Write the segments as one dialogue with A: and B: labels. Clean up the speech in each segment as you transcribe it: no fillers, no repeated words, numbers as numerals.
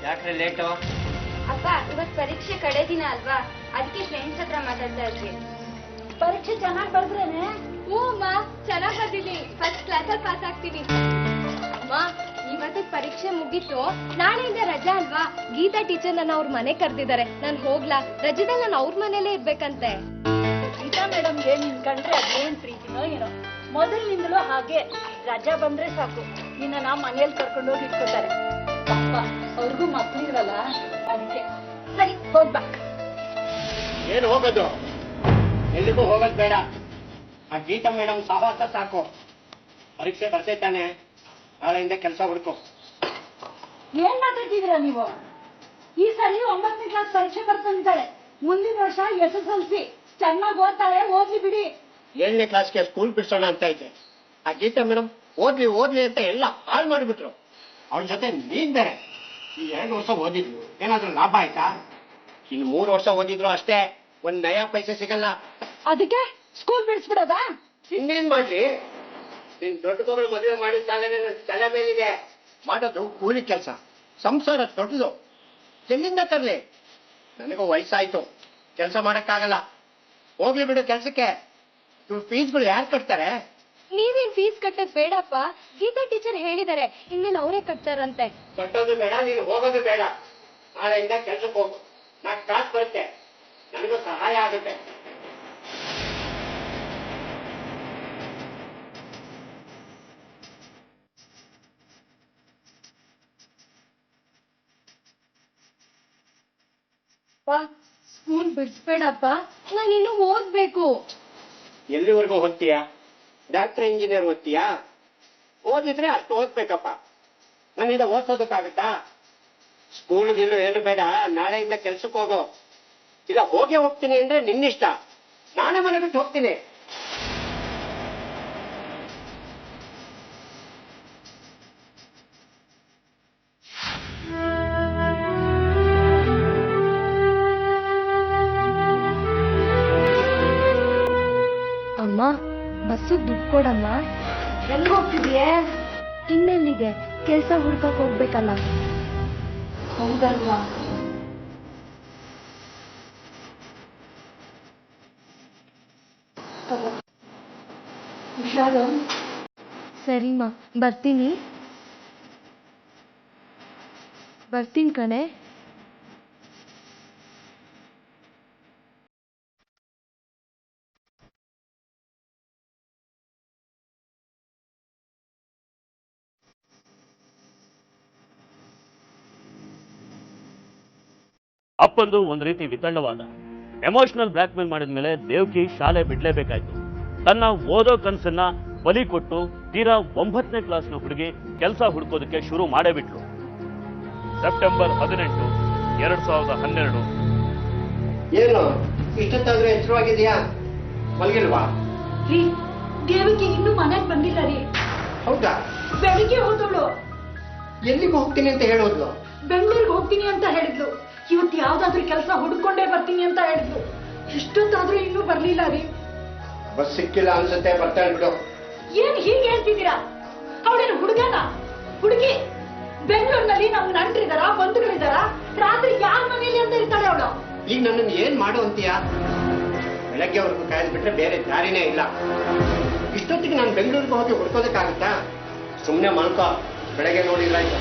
A: ಯಾಕ್ರೆ late?
B: ಅಪ್ಪ ಇವತ್ತು ಪರೀಕ್ಷೆ ಕಡೆ ದಿನ ಅಲ್ವಾ, ಅದಕ್ಕೆ ಫ್ರೆಂಡ್ಸ್ ಹತ್ರ ಮಾತಾಡ್ತಾ ಇದ್ವಿ.
C: ಪರೀಕ್ಷೆ ಚೆನ್ನಾಗಿ ಬರ್ದ್ರೇನೆ?
B: ಹ್ಞೂ ಅಮ್ಮ, ಚೆನ್ನಾಗಿ ಬರ್ದಿನಿ. ಫಸ್ಟ್ ಕ್ಲಾಸಲ್ಲಿ ಪಾಸ್ ಆಗ್ತೀನಿ. ಅಮ್ಮ ಇವತ್ತು ಪರೀಕ್ಷೆ ಮುಗೀತು, ನಾಳೆಯಿಂದ ರಜಾ ಅಲ್ವಾ? ಗೀತಾ ಟೀಚರ್ ನನ್ನ ಅವ್ರ ಮನೆ ಕರೆದಿದ್ದಾರೆ. ನಾನು ಹೋಗ್ಲಾ? ರಜದಲ್ಲಿ ನಾನು ಅವ್ರ ಮನೇಲೇ ಇರ್ಬೇಕಂತೆ.
C: ಗೀತಾ ಮೇಡಮ್ಗೆ ನಿನ್ ಕಂಡ್ರೆ ಅದೇನ್ ಪ್ರೀತಿನೋ ಏನೋ, ಮೊದಲಿನಿಂದಲೂ ಹಾಗೆ. ರಜಾ ಬಂದ್ರೆ ಸಾಕು ನಿನ್ನ ಮನೇಲಿ ಕರ್ಕೊಂಡು ಹೋಗಿ ಇಟ್ಕೋತಾರೆ. ಪಾಪ ಅವ್ರಿಗೂ ಮಕ್ಳಿರಲ್ಲ, ಅದಕ್ಕೆ. ಸರಿ ಹೋಗ್ಬಾ.
A: ಏನು ಹೋಗೋದು? ಎಲ್ಲಿಗೂ ಹೋಗೋದು ಬೇಡ. ಆ ಗೀತಾ ಮೇಡಮ್ ಸಹವಾಸ ಸಾಕು. ಪರೀಕ್ಷೆ ಬರ್ತೈತಾನೆ, ನಾಳೆಯಿಂದ ಕೆಲಸ ಹುಡುಕು.
C: ಏನ್ ಮಾತಾಡ್ತಿದ್ದೀರಾ ನೀವು? ಈ ಸರಿ 9ನೇ ಕ್ಲಾಸ್ ಪರೀಕ್ಷೆ ಬರ್ತಿದ್ದಾಳೆ. ಮುಂದಿನ ವರ್ಷ SSLC ಚೆನ್ನಾಗಿ ಓದ್ತಾಳೆ, ಓದ್ಲಿ ಬಿಡಿ.
A: 7ನೇ ಕ್ಲಾಸ್ಗೆ ಸ್ಕೂಲ್ ಬಿಡ್ಸೋಣ ಅಂತ ಐತೆ. ಆ ಗೀತಾ ಮೇಡಮ್ ಓದ್ಲಿ ಓದ್ಲಿ ಅಂತ ಎಲ್ಲ ಹಾಳು ಮಾಡಿಬಿಟ್ರು. ಅವಳ ಜೊತೆ ನೀನ್ ಬೇರೆ. ಈ 2 ವರ್ಷ ಓದಿದ್ಲು, ಏನಾದ್ರೂ ಲಾಭ ಆಯ್ತಾ? ಇನ್ನು 3 ವರ್ಷ ಓದಿದ್ರು ಅಷ್ಟೇ, ಒಂದ್ ನಯಾ ಪೈಸೆ ಸಿಗಲ್ಲ.
C: ಅದಕ್ಕೆ ಸ್ಕೂಲ್ ಬಿಡಿಸ್ಬಿಡೋದಾ?
A: ಇನ್ನೇನ್ ಮಾಡ್ಲಿ? ನಿನ್ ದೊಡ್ಡ ಮಗಳು ಮದುವೆ ಮಾಡಿದ ತಲೆ ಮೇಲಿದೆ. ಮಾಡೋದು ಕೂಲಿ ಕೆಲಸ, ಸಂಸಾರ ದೊಡ್ಡದು, ಎಲ್ಲಿಂದ ತರ್ಲಿ? ನನಗೂ ವಯಸ್ಸಾಯ್ತು, ಕೆಲಸ ಮಾಡಕ್ಕಾಗಲ್ಲ. ಹೋಗ್ಲಿ ಬಿಡು ಕೆಲ್ಸಕ್ಕೆ. ಇವ್ರು ಫೀಸ್ಗಳು ಯಾರು ಕಟ್ತಾರೆ?
B: ನೀವೇನ್ ಫೀಸ್ ಕಟ್ಟೋದ್ ಬೇಡಪ್ಪ, ಗೀತಾ ಟೀಚರ್ ಹೇಳಿದಾರೆ, ಇನ್ಮೇಲೆ ಅವರೇ ಕಟ್ತಾರಂತೆ.
A: ಕಟ್ಟೋದು ಬೇಡ, ನೀನು ಹೋಗೋದು ಬೇಡ. ನಾಳೆಯಿಂದ ಕೆಲ್ಸಕ್ಕೆ ಹೋಗು. ನಾಲ್ಕು ಕಾಸು ಬರುತ್ತೆ, ನನಗೂ ಸಹಾಯ ಆಗುತ್ತೆ.
B: ಸ್ಕೂಲ್ ಬಿಡಿಸ್ಬೇಡಪ್ಪ, ನಾನು ಇನ್ನು ಓದ್ಬೇಕು.
A: ಎಲ್ಲಿವರೆಗೂ ಓದ್ತೀಯಾ? Doctor engineer ಓದ್ತೀಯಾ? ಓದಿದ್ರೆ ಅಷ್ಟು ಓದ್ಬೇಕಪ್ಪ. ನನ್ನಿಂದ ಓದ್ಸೋದಕ್ಕಾಗತ್ತಾ? ಸ್ಕೂಲ್ಗಿಲ್ಲೂ ಏನು ಬೇಡ, ನಾಳೆಯಿಂದ ಕೆಲ್ಸಕ್ಕೆ ಹೋಗೋ. ಇಲ್ಲ ಹೋಗೇ ಹೋಗ್ತೀನಿ ಅಂದ್ರೆ ನಿನ್ನಿಷ್ಟ. ನಾನೇ ಮನೆ ಬಿಟ್ಟು ಹೋಗ್ತೀನಿ.
B: ಅಮ್ಮ, ಬಸ್ಸಿಗೆ ದುಡ್ಡು ಕೊಡಮ್ಮ.
C: ಎಲ್ಲಿ ಹೋಗ್ತಿದೀಯೇ?
B: ಇನ್ನೆಲ್ಲಿಗೆ? ಕೆಲ್ಸ ಹುಡ್ಕಕ್ ಹೋಗ್ಬೇಕಲ್ಲ.
C: ಹೌದಲ್ವಾ? ಹುಷಾರು.
B: ಸರಿಮ್ಮ, ಬರ್ತೀನಿ ಕಣೆ.
D: ಅಪ್ಪಂದು ಒಂದ್ ರೀತಿ ವಿತಂಡವಾದ. ಎಮೋಷನಲ್ ಬ್ಲಾಕ್ ಮೇಲ್ ಮಾಡಿದ್ಮೇಲೆ ದೇವ್ಕಿ ಶಾಲೆ ಬಿಡ್ಲೇಬೇಕಾಯ್ತು. ತನ್ನ ಓದೋ ಕನ್ಸನ್ನ ಬಲಿ ಕೊಟ್ಟು ತೀರಾ 9ನೇ ಕ್ಲಾಸ್ನ ಹುಡುಗಿ ಕೆಲಸ ಹುಡುಕೋದಕ್ಕೆ ಶುರು ಮಾಡೇ ಬಿಟ್ರು. ಸೆಪ್ಟೆಂಬರ್ 18, 2012.
A: ಏನು ಇಷ್ಟೊತ್ತಾದ್ರೂ ಎಚ್ಚರವಾಗಿದೆಯಾ? ಮಲಗಿಲ್ವಾ?
C: ರೀ, ದೇವಕ್ಕೆ ಇನ್ನೂ ಮನೆಗೆ ಬಂದಿಲ್ಲ ರೀ.
A: ಹೌದಾ?
C: ಬೆಳಿಗ್ಗೆ ಹೋದವಳು
A: ಎಲ್ಲಿಗೆ ಹೋಗ್ತೀನಿ ಅಂತ ಹೇಳೋದ್ಲು?
C: ಬೆಂಗಳೂರಿಗೆ ಹೋಗ್ತೀನಿ ಅಂತ ಹೇಳಿದ್ಲು. ಇವತ್ತು ಯಾವ್ದಾದ್ರೂ ಕೆಲಸ ಹುಡ್ಕೊಂಡೇ ಬರ್ತೀನಿ ಅಂತ ಹೇಳಿದ್ಲು. ಎಷ್ಟೊತ್ತಾದ್ರೂ ಇನ್ನೂ ಬರ್ಲಿಲ್ಲ ರೀ.
A: ಬಸ್ ಸಿಕ್ಕಿಲ್ಲ ಅನ್ಸುತ್ತೆ, ಬರ್ತಾಳೆ ಬಿಡು.
C: ಏನ್ ಹೀಗೆ ಹೇಳ್ತಿದ್ದೀರಾ? ಅವಳೇನು ಹುಡುಗನ? ಹುಡುಗಿ ಬೆಂಗಳೂರಿನಲ್ಲಿ ನಮ್ ನಂಟ್ರಿದಾರ, ಬಂಧುಗಳಿದಾರ. ರಾತ್ರಿ ಯಾರ ಮನೇಲಿ ಅಂತ ಇರ್ತಾಳೆ ಅವಳು.
A: ಈಗ ನನ್ನನ್ನು ಏನ್ ಮಾಡು ಅಂತೀಯಾ? ಬೆಳಗ್ಗೆವರೆಗೂ ಕಾಯ್ದು ಬಿಟ್ರೆ ಬೇರೆ ದಾರಿನೇ ಇಲ್ಲ. ಇಷ್ಟೊತ್ತಿಗೆ ನಾನು ಬೆಂಗಳೂರಿಗೆ ಹೋಗಿ ಹುಡ್ಕೋದಕ್ಕಾಗುತ್ತಾ? ಸುಮ್ಮನೆ ಮಲ್ಕೋ, ಬೆಳಗ್ಗೆ ನೋಡಿದ್ರಾಯ್ತು.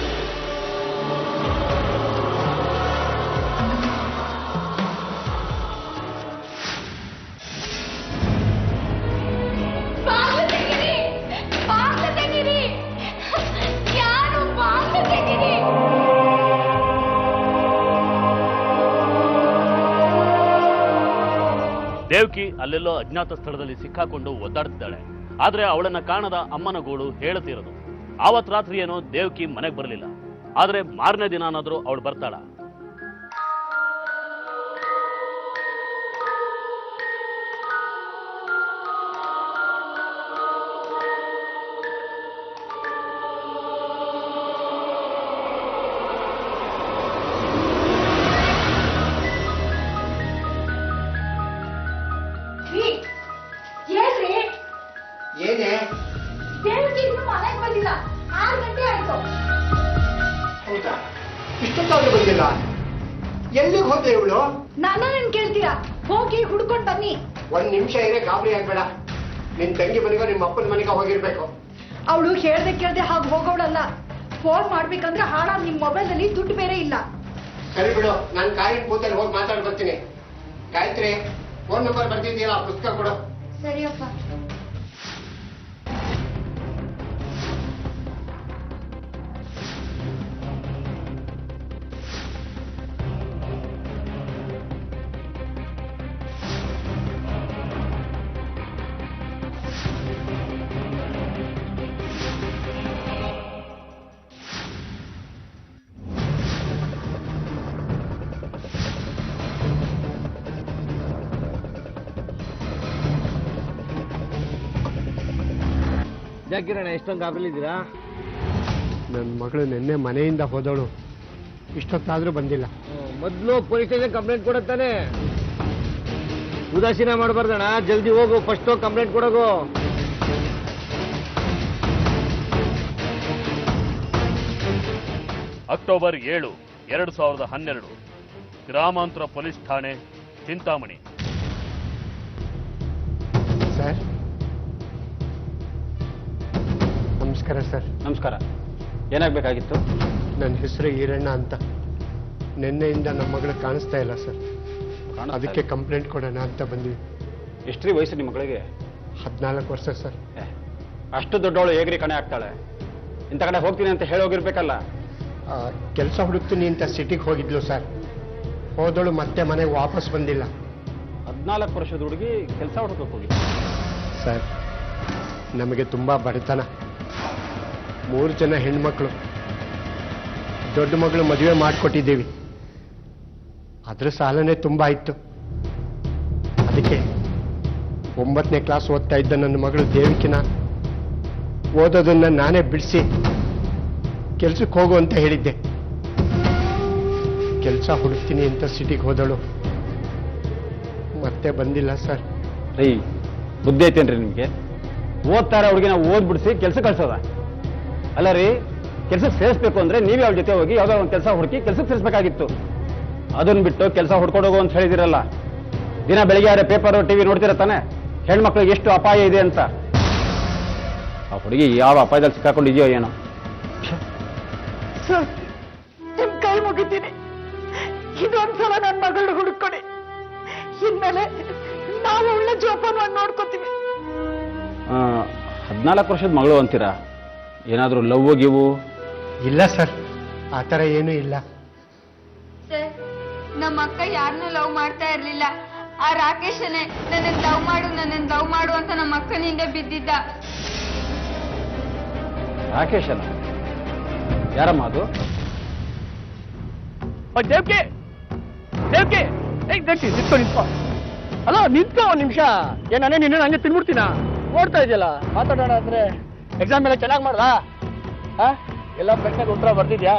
D: ದೇವ್ಕಿ ಅಲ್ಲೆಲ್ಲೋ ಅಜ್ಞಾತ ಸ್ಥಳದಲ್ಲಿ ಸಿಕ್ಕಾಕೊಂಡು ಒದ್ದಾಡ್ತಿದ್ದಾಳೆ. ಆದ್ರೆ ಅವಳನ್ನ ಕಾಣದ ಅಮ್ಮನ ಗೋಳು ಹೇಳುತ್ತಿರೋದು. ಆವತ್ ರಾತ್ರಿ ಏನೋ ದೇವ್ಕಿ ಮನೆಗೆ ಬರಲಿಲ್ಲ. ಆದ್ರೆ ಮಾರನೇ ದಿನಾನಾದ್ರೂ ಅವಳು ಬರ್ತಾಳ.
A: ಏನೇ?
C: ದೇವಕ್ಕೆ ಇನ್ನೂ ಮನೆಗೆ ಬಂದಿಲ್ಲ. 6 ಗಂಟೆ ಆಯ್ತು.
A: ಹೌದಾ? ಇಷ್ಟೊತ್ತಾದ್ರೂ ಎಲ್ಲಿಗೆ ಹೋದ್ಲೆ ಇವಳು?
C: ನನ್ನನ್ನು ಕೇಳ್ತೀರಾ? ಹೋಗಿ ಹುಡ್ಕೊಂಡ್ ಬನ್ನಿ.
A: ಒಂದ್ ನಿಮಿಷ ಇರೇ, ಗಾಬರಿ ಆಗ್ಬೇಡ. ನಿನ್ ತಂಗಿ ಮನೆಗೋ ನಿಮ್ಮ ಅಪ್ಪನ ಮನೆಗೋ ಹೋಗಿರ್ಬೇಕು.
C: ಅವಳು ಹೇಳ್ದೆ ಕೇಳ್ದೆ ಹಾಗೆ ಹೋಗೋಳಲ್ಲ. ಫೋನ್ ಮಾಡ್ಬೇಕಂದ್ರೆ ಹಾಳಾಗ್ ನಿಮ್ ಮೊಬೈಲ್ ಅಲ್ಲಿ ದುಡ್ಡು ಬೇರೆ ಇಲ್ಲ.
A: ಸರಿ ಬಿಡು, ನಾನು ಕಾರಿನ ಕೂತಲ್ಲಿ ಹೋಗಿ ಮಾತಾಡ್ ಬರ್ತೀನಿ. ಗಾಯತ್ರಿ, ಫೋನ್ ನಂಬರ್ ಬರ್ತಿದ್ದೀಯಲ್ಲ, ಆ ಪುಸ್ತಕ ಕೊಡು.
B: ಸರಿಯಪ್ಪ.
E: ಜಾಕಿರಣ್ಣ ಎಷ್ಟೊಂದು ಗಾಬರಿಲಿದ್ದೀರಾ?
A: ನನ್ನ ಮಗಳು ನಿನ್ನೆ ಮನೆಯಿಂದ ಹೋದವಳು, ಇಷ್ಟೊತ್ತಾದ್ರೂ ಬಂದಿಲ್ಲ.
E: ಮೊದಲು ಪೊಲೀಸ್ ಸ್ಟೇಷನ್ ಕಂಪ್ಲೇಂಟ್ ಕೊಡತ್ತಾನೆ. ಉದಾಸೀನ ಮಾಡಬಾರ್ದಣ್ಣ, ಜಲ್ದಿ ಹೋಗು, ಫಸ್ಟ್ ಕಂಪ್ಲೇಂಟ್ ಕೊಡೋಗು.
D: ಅಕ್ಟೋಬರ್ 7, 2012 ಗ್ರಾಮಾಂತರ ಪೊಲೀಸ್ ಠಾಣೆ, ಚಿಂತಾಮಣಿ.
A: ಸರ್, ನಮಸ್ಕಾರ ಸರ್.
E: ನಮಸ್ಕಾರ. ಏನಾಗಬೇಕಾಗಿತ್ತು?
A: ನನ್ನ ಹೆಸರು ಈರಣ್ಣ ಅಂತ. ನಿನ್ನೆಯಿಂದ ನಮ್ಮ ಮಗಳು ಕಾಣಿಸ್ತಾ ಇಲ್ಲ ಸರ್, ಅದಕ್ಕೆ ಕಂಪ್ಲೇಂಟ್ ಕೊಡೋಣ ಅಂತ ಬಂದ್ವಿ.
E: ಎಷ್ಟ್ರಿ ವಯಸ್ಸು ನಿಮ್ಮ ಮಗಳಿಗೆ?
A: 14 ವರ್ಷ ಸರ್.
E: ಅಷ್ಟು ದೊಡ್ಡವಳು ಹೇಗ್ರಿ ಕಣೆ ಆಗ್ತಾಳೆ? ಇಂಥ ಕಡೆ ಹೋಗ್ತೀನಿ ಅಂತ ಹೇಳಿ ಹೋಗಿರ್ಬೇಕಲ್ಲ.
A: ಕೆಲಸ ಹುಡುಕ್ತೀನಿ ಅಂತ ಸಿಟಿಗೆ ಹೋಗಿದ್ಲು ಸರ್. ಹೋದಳು ಮತ್ತೆ ಮನೆಗೆ ವಾಪಸ್ ಬಂದಿಲ್ಲ.
E: 14 ವರ್ಷದ ಹುಡುಗಿ ಕೆಲಸ ಹುಡುಕಕ್ಕೆ ಹೋಗಿ
A: ಸರ್, ನಮಗೆ ತುಂಬಾ ಬಡತನ. 3 ಜನ ಹೆಣ್ಮಕ್ಳು. ದೊಡ್ಡ ಮಗಳು ಮದುವೆ ಮಾಡಿಕೊಟ್ಟಿದ್ದೀವಿ. ಅದ್ರ ಸಾಲನೇ ತುಂಬಾ ಇತ್ತು. ಅದಕ್ಕೆ 9ನೇ ಕ್ಲಾಸ್ ಓದ್ತಾ ಇದ್ದ ನನ್ನ ಮಗಳು ದೇವಿಕಿನ ಓದೋದನ್ನ ನಾನೇ ಬಿಡಿಸಿ ಕೆಲ್ಸಕ್ಕೆ ಹೋಗು ಅಂತ ಹೇಳಿದ್ದೆ. ಕೆಲಸ ಹುಡುಕ್ತೀನಿ ಅಂತ ಸಿಟಿಗೆ ಹೋದಳು, ಮತ್ತೆ ಬಂದಿಲ್ಲ ಸರ್.
E: ರೀ, ಬುದ್ಧಿ ಐತೇನ್ರಿ ನಿಮ್ಗೆ? ಓದ್ತಾರೆ ಹುಡುಗಿನ ಓದ್ಬಿಡಿಸಿ ಕೆಲಸ ಕಳ್ಸೋದ ಅಲ್ಲ ರೀ? ಕೆಲ್ಸಕ್ಕೆ ಸೇರಿಸ್ಬೇಕು ಅಂದ್ರೆ ನೀವೇ ಅವ್ರ ಜೊತೆ ಹೋಗಿ ಯಾವ್ದೋ ಒಂದು ಕೆಲಸ ಹುಡುಕಿ ಕೆಲ್ಸಕ್ಕೆ ಸೇರಿಸ್ಬೇಕಾಗಿತ್ತು. ಅದನ್ನ ಬಿಟ್ಟು ಕೆಲಸ ಹುಡ್ಕೊಂಡೋಗು ಅಂತ ಹೇಳಿದಿರಲ್ಲ. ದಿನ ಬೆಳಿಗ್ಗೆ ಯಾರೇ ಪೇಪರ್ ಟಿವಿ ನೋಡ್ತಿರ ತಾನೆ ಹೆಣ್ಮಕ್ಳಿಗೆ ಎಷ್ಟು ಅಪಾಯ ಇದೆ ಅಂತ. ಆ ಹುಡುಗಿ ಯಾವ ಅಪಾಯದಲ್ಲಿ ಸಿಕ್ಕಾಕೊಂಡಿದೆಯೋ ಏನೋ.
C: ಸರ್, ನಿಮ್ ಕೈ ಮುಗಿತೀನಿ, ಇದೊಂದ್ಸಲ ನನ್ನ ಮಗಳು ಹುಡುಕೊಡಿ. ಇನ್ಮೇಲೆ ನಾವು ಒಳ್ಳೆ ಜೋಪಾನವಾಗಿ ನೋಡ್ಕೋತೀವಿ.
E: 14 ವರ್ಷದ ಮಗಳು ಅಂತೀರಾ? ಏನಾದ್ರೂ ಲವ್ ಗಿವು?
A: ಇಲ್ಲ ಸರ್, ಆ ಥರ ಏನೂ ಇಲ್ಲ.
B: ಸರ್, ನಮ್ಮ ಅಕ್ಕ ಯಾರನ್ನೂ ಲವ್ ಮಾಡ್ತಾ ಇರ್ಲಿಲ್ಲ. ಆ ರಾಕೇಶನೇ ನನ್ನನ್ನು ಲವ್ ಮಾಡು ಅಂತ ನಮ್ಮ ಅಕ್ಕನ ಹಿಂದೆ ಬಿದ್ದಿದ್ದ.
E: ರಾಕೇಶನ? ಯಾರಮ್ಮ ಅದು?
F: ದೇವ್ಕೆ ದೇವ್ಕೆ ನಿಂತ್ಕೊ ನಿಂತ್ಕೊ. ಅಲ್ಲ ನಿಂತ್ಕೊ ಒಂದ್ ನಿಮಿಷ. ನಾನೇ ನಿನ್ನ ಹಂಗೆ ತಿನ್ಬಿಡ್ತೀನ? ಓಡ್ತಾ ಇದೆಯಲ್ಲ, ಮಾತಾಡೋಣ ಅಂದ್ರೆ. ಎಕ್ಸಾಮ್ ಎಲ್ಲ ಚೆನ್ನಾಗಿ ಮಾಡ್ದಾ? ಎಲ್ಲ ಪ್ರಶ್ನೆಗೆ ಉತ್ತರ ಬರ್ದಿದ್ಯಾ?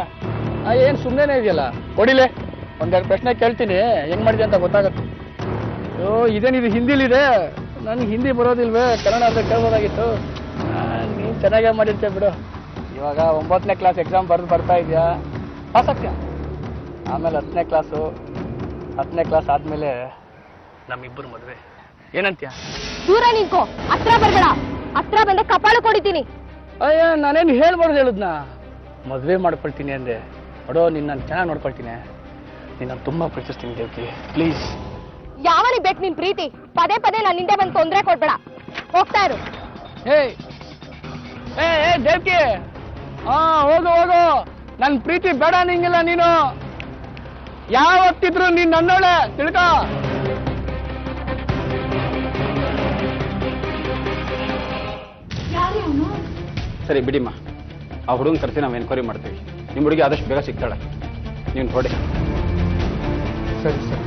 F: ಏನು ಸುಮ್ಮನೆ ಇದೆಯಲ್ಲ, ಹೊಡಿಲೆ. ಒಂದೆರಡು ಪ್ರಶ್ನೆ ಕೇಳ್ತೀನಿ, ಹೆಂಗ್ ಮಾಡಿದೆ ಅಂತ ಗೊತ್ತಾಗತ್ತೆ. ಅಯ್ಯೋ, ಇದೇನಿದು ಹಿಂದಿಲಿದೆ, ನನ್ಗೆ ಹಿಂದಿ ಬರೋದಿಲ್ವೇ? ಕನ್ನಡ ಅಂತ ಕೇಳ್ಬೋದಾಗಿತ್ತು. ನೀನು ಚೆನ್ನಾಗೇ ಮಾಡಿರ್ತೀಯ ಬಿಡು. ಇವಾಗ 9ನೇ ಕ್ಲಾಸ್ ಎಕ್ಸಾಮ್ ಬರ್ತಾ ಇದೆಯಾ? ಪಾಸ್ ಆಗ್ತೀಯ. ಆಮೇಲೆ 10ನೇ ಕ್ಲಾಸು. 10ನೇ ಕ್ಲಾಸ್ ಆದ್ಮೇಲೆ ನಮ್ಮಿಬ್ಬರು ಮದುವೆ. ಏನಂತೀಯ?
B: ದೂರ ನಿಂತ್ಕೋ, ಹತ್ರ ಬರ್ಬೇಡ. ಹತ್ರ ಬಂದ ಕಪಾಳ ಕೊಡಿತೀನಿ.
F: ಅಯ್ಯ, ನಾನೇನು ಹೇಳ್ಬಾರ್ದು ಹೇಳುದ್ನಾ? ಮದುವೆ ಮಾಡ್ಕೊಳ್ತೀನಿ ಅಂದೆ. ನೋಡೋ, ನಿನ್ನ ಚೆನ್ನಾಗಿ ನೋಡ್ಕೊಳ್ತೀನಿ. ನಿನ್ನ ತುಂಬಾ ಪ್ರೀತಿಸ್ತೀನಿ ದೇವ್ಕಿ, ಪ್ಲೀಸ್.
B: ಯಾವನಿಗೆ ಬೇಕು ನಿನ್ ಪ್ರೀತಿ? ಪದೇ ಪದೇ ನನ್ನ ಹಿಂದೆ ಬಂದು ತೊಂದರೆ ಕೊಡ್ಬೇಡ. ಹೋಗ್ತಾ ಇರು.
F: ಏ ದೇವ್ಕಿ, ಹೋಗು ಹೋಗು. ನನ್ನ ಪ್ರೀತಿ ಬೇಡ ನಿಂಗಿಲ್ಲ. ನೀನು ಯಾವತ್ತಿದ್ರು ನೀನ್ ನನ್ನೋಳೆ, ತಿಳ್ಕೊ.
C: ಯಾರೇ ಅವನು?
E: ಸರಿ ಬಿಡಿಮ್ಮ, ಆ ಹುಡುಗನ ಕರೆಸಿ ನಾವು ಎನ್ಕ್ವೈರಿ ಮಾಡ್ತೀವಿ. ನಿಮ್ಮ ಹುಡುಗಿ ಆದಷ್ಟು ಬೇಗ ಸಿಗ್ತಾಳೆ. ನೀವು ಹೊಡಿ.
A: ಸರಿ ಸರ್.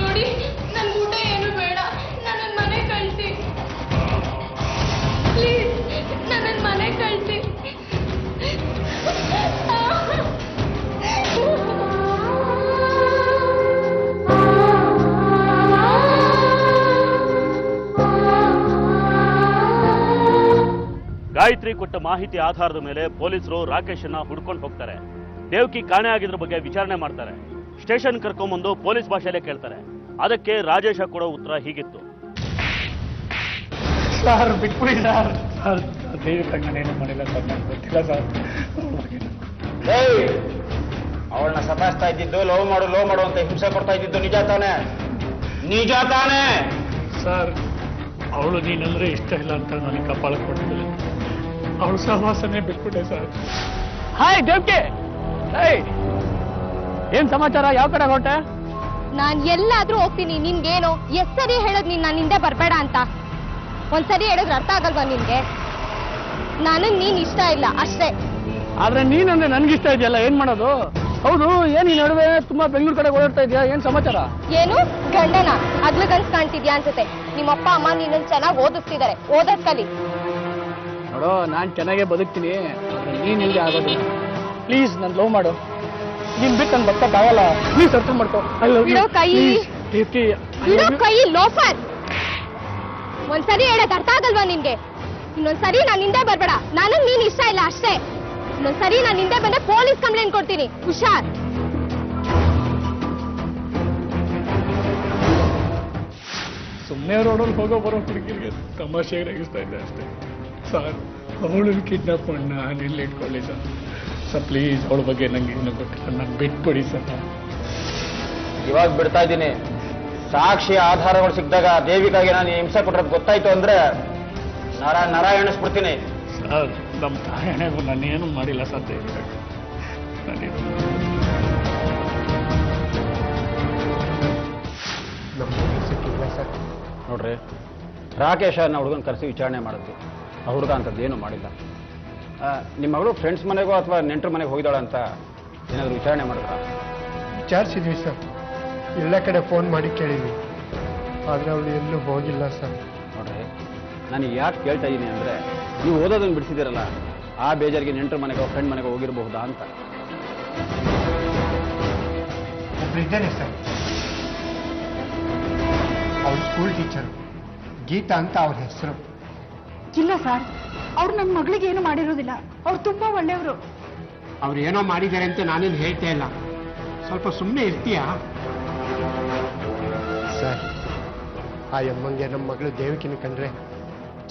B: ನೋಡಿ, ನನ್ ಊಟ ಏನು ಬೇಡ, ನನ್ನ ಮನೆ ಕಳ್ಸಿ ಪ್ಲೀಸ್. ನನ್ನ ಮನೆ ಕಳ್ಸಿ.
D: ಗಾಯತ್ರಿ ಕೊಟ್ಟ ಮಾಹಿತಿ ಆಧಾರದ ಮೇಲೆ ಪೊಲೀಸರು ರಾಕೇಶನ್ನ ಹುಡ್ಕೊಂಡು ಹೋಗ್ತಾರೆ. ದೇವಕಿ ಕಾಣೆ ಆಗಿದ್ರ ಬಗ್ಗೆ ವಿಚಾರಣೆ ಮಾಡ್ತಾರೆ. ಸ್ಟೇಷನ್ ಕರ್ಕೊಂಬಂದು ಪೊಲೀಸ್ ಭಾಷೆಯಲ್ಲೇ ಕೇಳ್ತಾರೆ. ಅದಕ್ಕೆ ರಾಜೇಶ ಕೊಡೋ ಉತ್ತರ ಹೀಗಿತ್ತು.
F: ಸರ್ ಬಿಟ್ಬಿಡಿ ಸರ್. ಸರ್ ದಯವಿಟ್ಟು ನಾನೇನು ಮಾಡಿಲ್ಲ ಸರ್, ನನಗೆ ಗೊತ್ತಿಲ್ಲ ಸರ್.
E: ಅವಳನ್ನ ಸತಾಯಿಸ್ತಾ ಇದ್ದಿದ್ದು, ಲವ್ ಮಾಡು ಅಂತ ಹಿಂಸೆ ಕೊಡ್ತಾ ಇದ್ದಿದ್ದು ನಿಜ ತಾನೇ? ನಿಜ ತಾನೇ?
F: ಸರ್ ಅವಳು ನೀನಂದ್ರೆ ಇಷ್ಟ ಇಲ್ಲ ಅಂತ ನನಗೆ ಕಪಾಳ ಕೊಟ್ಟಿಲ್ಲ. ಅವಳು ಸಹವಾಸನೆ ಬಿಟ್ಬಿಟ್ಟೆ ಸರ್. ಹಾಯ್ ದೇವ್ಕೆ, ಏನ್ ಸಮಾಚಾರ? ಯಾವ ಕಡೆ ಹೊರಟೆ?
B: ನಾನ್ ಎಲ್ಲಾದ್ರೂ ಹೋಗ್ತೀನಿ, ನಿನ್ಗೇನು ಎಷ್ಟ್ ಸರಿ ಹೇಳೋದ್ ನೀನ್ ನನ್ನ ಹಿಂದೆ ಬರ್ಬೇಡ ಅಂತ? ಒಂದ್ಸರಿ ಹೇಳಿದ್ರೆ ಅರ್ಥ ಆಗಲ್ವಾ ನಿನ್ಗೆ? ನನಗ್ ನೀನ್ ಇಷ್ಟ ಇಲ್ಲ ಅಷ್ಟೇ.
F: ಆದ್ರೆ ನೀನಂದ್ರೆ ನನ್ಗಿಷ್ಟ ಇದೆಯಲ್ಲ, ಏನ್ ಮಾಡೋದು? ಹೌದು, ಏನ್ ಈ ನಡುವೆ ತುಂಬಾ ಬೆಂಗಳೂರು ಕಡೆ ಓಡಾಡ್ತಾ ಇದೆಯಾ? ಏನ್ ಸಮಾಚಾರ?
B: ಏನು ಗಂಡನ ಅಗ್ಲಗನ್ಸ್ ಕಾಣ್ತಿದ್ಯಾ ಅನ್ಸುತ್ತೆ. ನಿಮ್ಮಪ್ಪ ಅಮ್ಮ ನಿನ್ನನ್ ಚೆನ್ನಾಗಿ ಓದಿಸ್ತಿದ್ದಾರೆ, ಓದೋದ್ ಕಲಿ.
F: ನೋಡೋ, ನಾನ್ ಚೆನ್ನಾಗೇ ಬದುಕ್ತೀನಿ, ಆದ್ರೆ ನೀನ್ ಇಲ್ಲದೆ ಆಗೋದಿಲ್ಲ. ಪ್ಲೀಸ್ ನನ್ ಲವ್ ಮಾಡು. ನೀನ್ ಬಿಟ್ಟು ನನ್ ಬದುಕಕ್ಕಾಗಲ್ಲ. ಪ್ಲೀಸ್ ಅರ್ಥ ಮಾಡ್ಕೋ.
B: ಬಿಡೋ ಕೈ. ಬಿಡೋ ಕೈ ಲೋಫರ್. ಒಂದ್ಸರಿ ಹೇಳೋದ್ ಅರ್ಥ ಆಗಲ್ವಾ ನಿನ್ಗೆ? ಇನ್ನೊಂದ್ಸರಿ ನಾನ್ ಹಿಂದೆ ಬರ್ಬೇಡ. ನನಗ್ ನೀನ್ ಇಷ್ಟ ಇಲ್ಲ ಅಷ್ಟೇ. ಇನ್ನೊಂದ್ಸರಿ ನಾನ್ ಹಿಂದೆ ಬಂದ್ರೆ ಪೊಲೀಸ್ ಕಂಪ್ಲೇಂಟ್ ಕೊಡ್ತೀನಿ, ಹುಷಾರ್.
F: ಸುಮ್ಮನೆ ರೋಡಲ್ಲಿ ಹೋಗೋ ಬರೋ ಹುಡುಗಿರಿಗೆ ತಮಾಷೆಗೆ ರೇಗಿಸ್ತಾ ಇದ್ದೆ ಅಷ್ಟೇ ಸರ್. ಅವಳನ್ನ ಕಿಡ್ನಾಪ್ ಮಾಡಿ ನಾನು ಇಲ್ಲಿ ಇಟ್ಕೊಳ್ಳಿ ಸರ್. ಸರ್ ಪ್ಲೀಸ್, ಅವಳ ಬಗ್ಗೆ ನಂಗೆ ಏನೂ ಗೊತ್ತಿಲ್ಲ, ನಾನು ಬಿಟ್ಬಿಡಿ ಸರ್.
E: ಇವಾಗ ಬಿಡ್ತಾ ಇದ್ದೀನಿ. ಸಾಕ್ಷಿ ಆಧಾರಗಳು ಸಿಕ್ಕಿದಾಗ ದೇವಿಕಾಗೆ ನಾನು ಹಿಂಸೆ ಕೊಟ್ಟರೆ ಗೊತ್ತಾಯ್ತು ಅಂದ್ರೆ ನರ ಎಣಿಸ್ಬಿಡ್ತೀನಿ
F: ಸರ್. ನಮ್ಮ ತಾಯಣೆಗೂ ನಾನೇನು ಮಾಡಿಲ್ಲ ಸರ್. ದೇವಿಕಾಗೆ
E: ನೋಡ್ರಿ, ರಾಕೇಶ ಅನ್ನೋ ಹುಡುಗನ ಕರೆಸಿ ವಿಚಾರಣೆ ಮಾಡಿದ್ವಿ. ಆ ಹುಡುಗ ಅಂಥದ್ದೇನು ಮಾಡಿಲ್ಲ. ನಿಮ್ಮ ಮಗಳು ಫ್ರೆಂಡ್ಸ್ ಮನೆಗೋ ಅಥವಾ ನೆಂಟರ ಮನೆಗೆ ಹೋಗಿದ್ದಾಳ ಅಂತ ಏನಾದರೂ ವಿಚಾರಣೆ ಮಾಡಿದ್ರ?
A: ವಿಚಾರಿಸಿದ್ವಿ ಸರ್, ಎಲ್ಲ ಕಡೆ ಫೋನ್ ಮಾಡಿ ಕೇಳಿದ್ವಿ, ಆದರೆ ಅವಳು ಎಲ್ಲೂ ಹೋಗಿಲ್ಲ ಸರ್.
E: ನೋಡ್ರಿ, ನಾನು ಯಾಕೆ ಕೇಳ್ತಾ ಇದ್ದೀನಿ ಅಂದರೆ, ನೀವು ಓದೋದನ್ನು ಬಿಡಿಸಿದ್ದೀರಲ್ಲ, ಆ ಬೇಜಾರಿಗೆ ನೆಂಟರ ಮನೆಗೋ ಫ್ರೆಂಡ್ ಮನೆಗೋ ಹೋಗಿರಬಹುದಾ ಅಂತ.
A: ಇದ್ದೇನೆ ಸರ್, ಅವ್ರ ಸ್ಕೂಲ್ ಟೀಚರು ಗೀತಾ ಅಂತ ಅವ್ರ ಹೆಸರು.
C: ಇಲ್ಲ ಸರ್, ಅವ್ರು ನನ್ನ ಮಗಳಿಗೆ ಏನು ಮಾಡಿರೋದಿಲ್ಲ. ಅವ್ರು ತುಂಬಾ ಒಳ್ಳೆಯವರು.
A: ಅವ್ರು ಏನೋ ಮಾಡಿದ್ದಾರೆ ಅಂತ ನಾನೇನು ಹೇಳ್ತಾ ಇಲ್ಲ, ಸ್ವಲ್ಪ ಸುಮ್ಮನೆ ಇರ್ತೀಯಾ ಸರ್? ಆ ಅಮ್ಮಂಗೆ ನಮ್ಮ ಮಗಳು ದೇವಕಿನ ಕಂಡ್ರೆ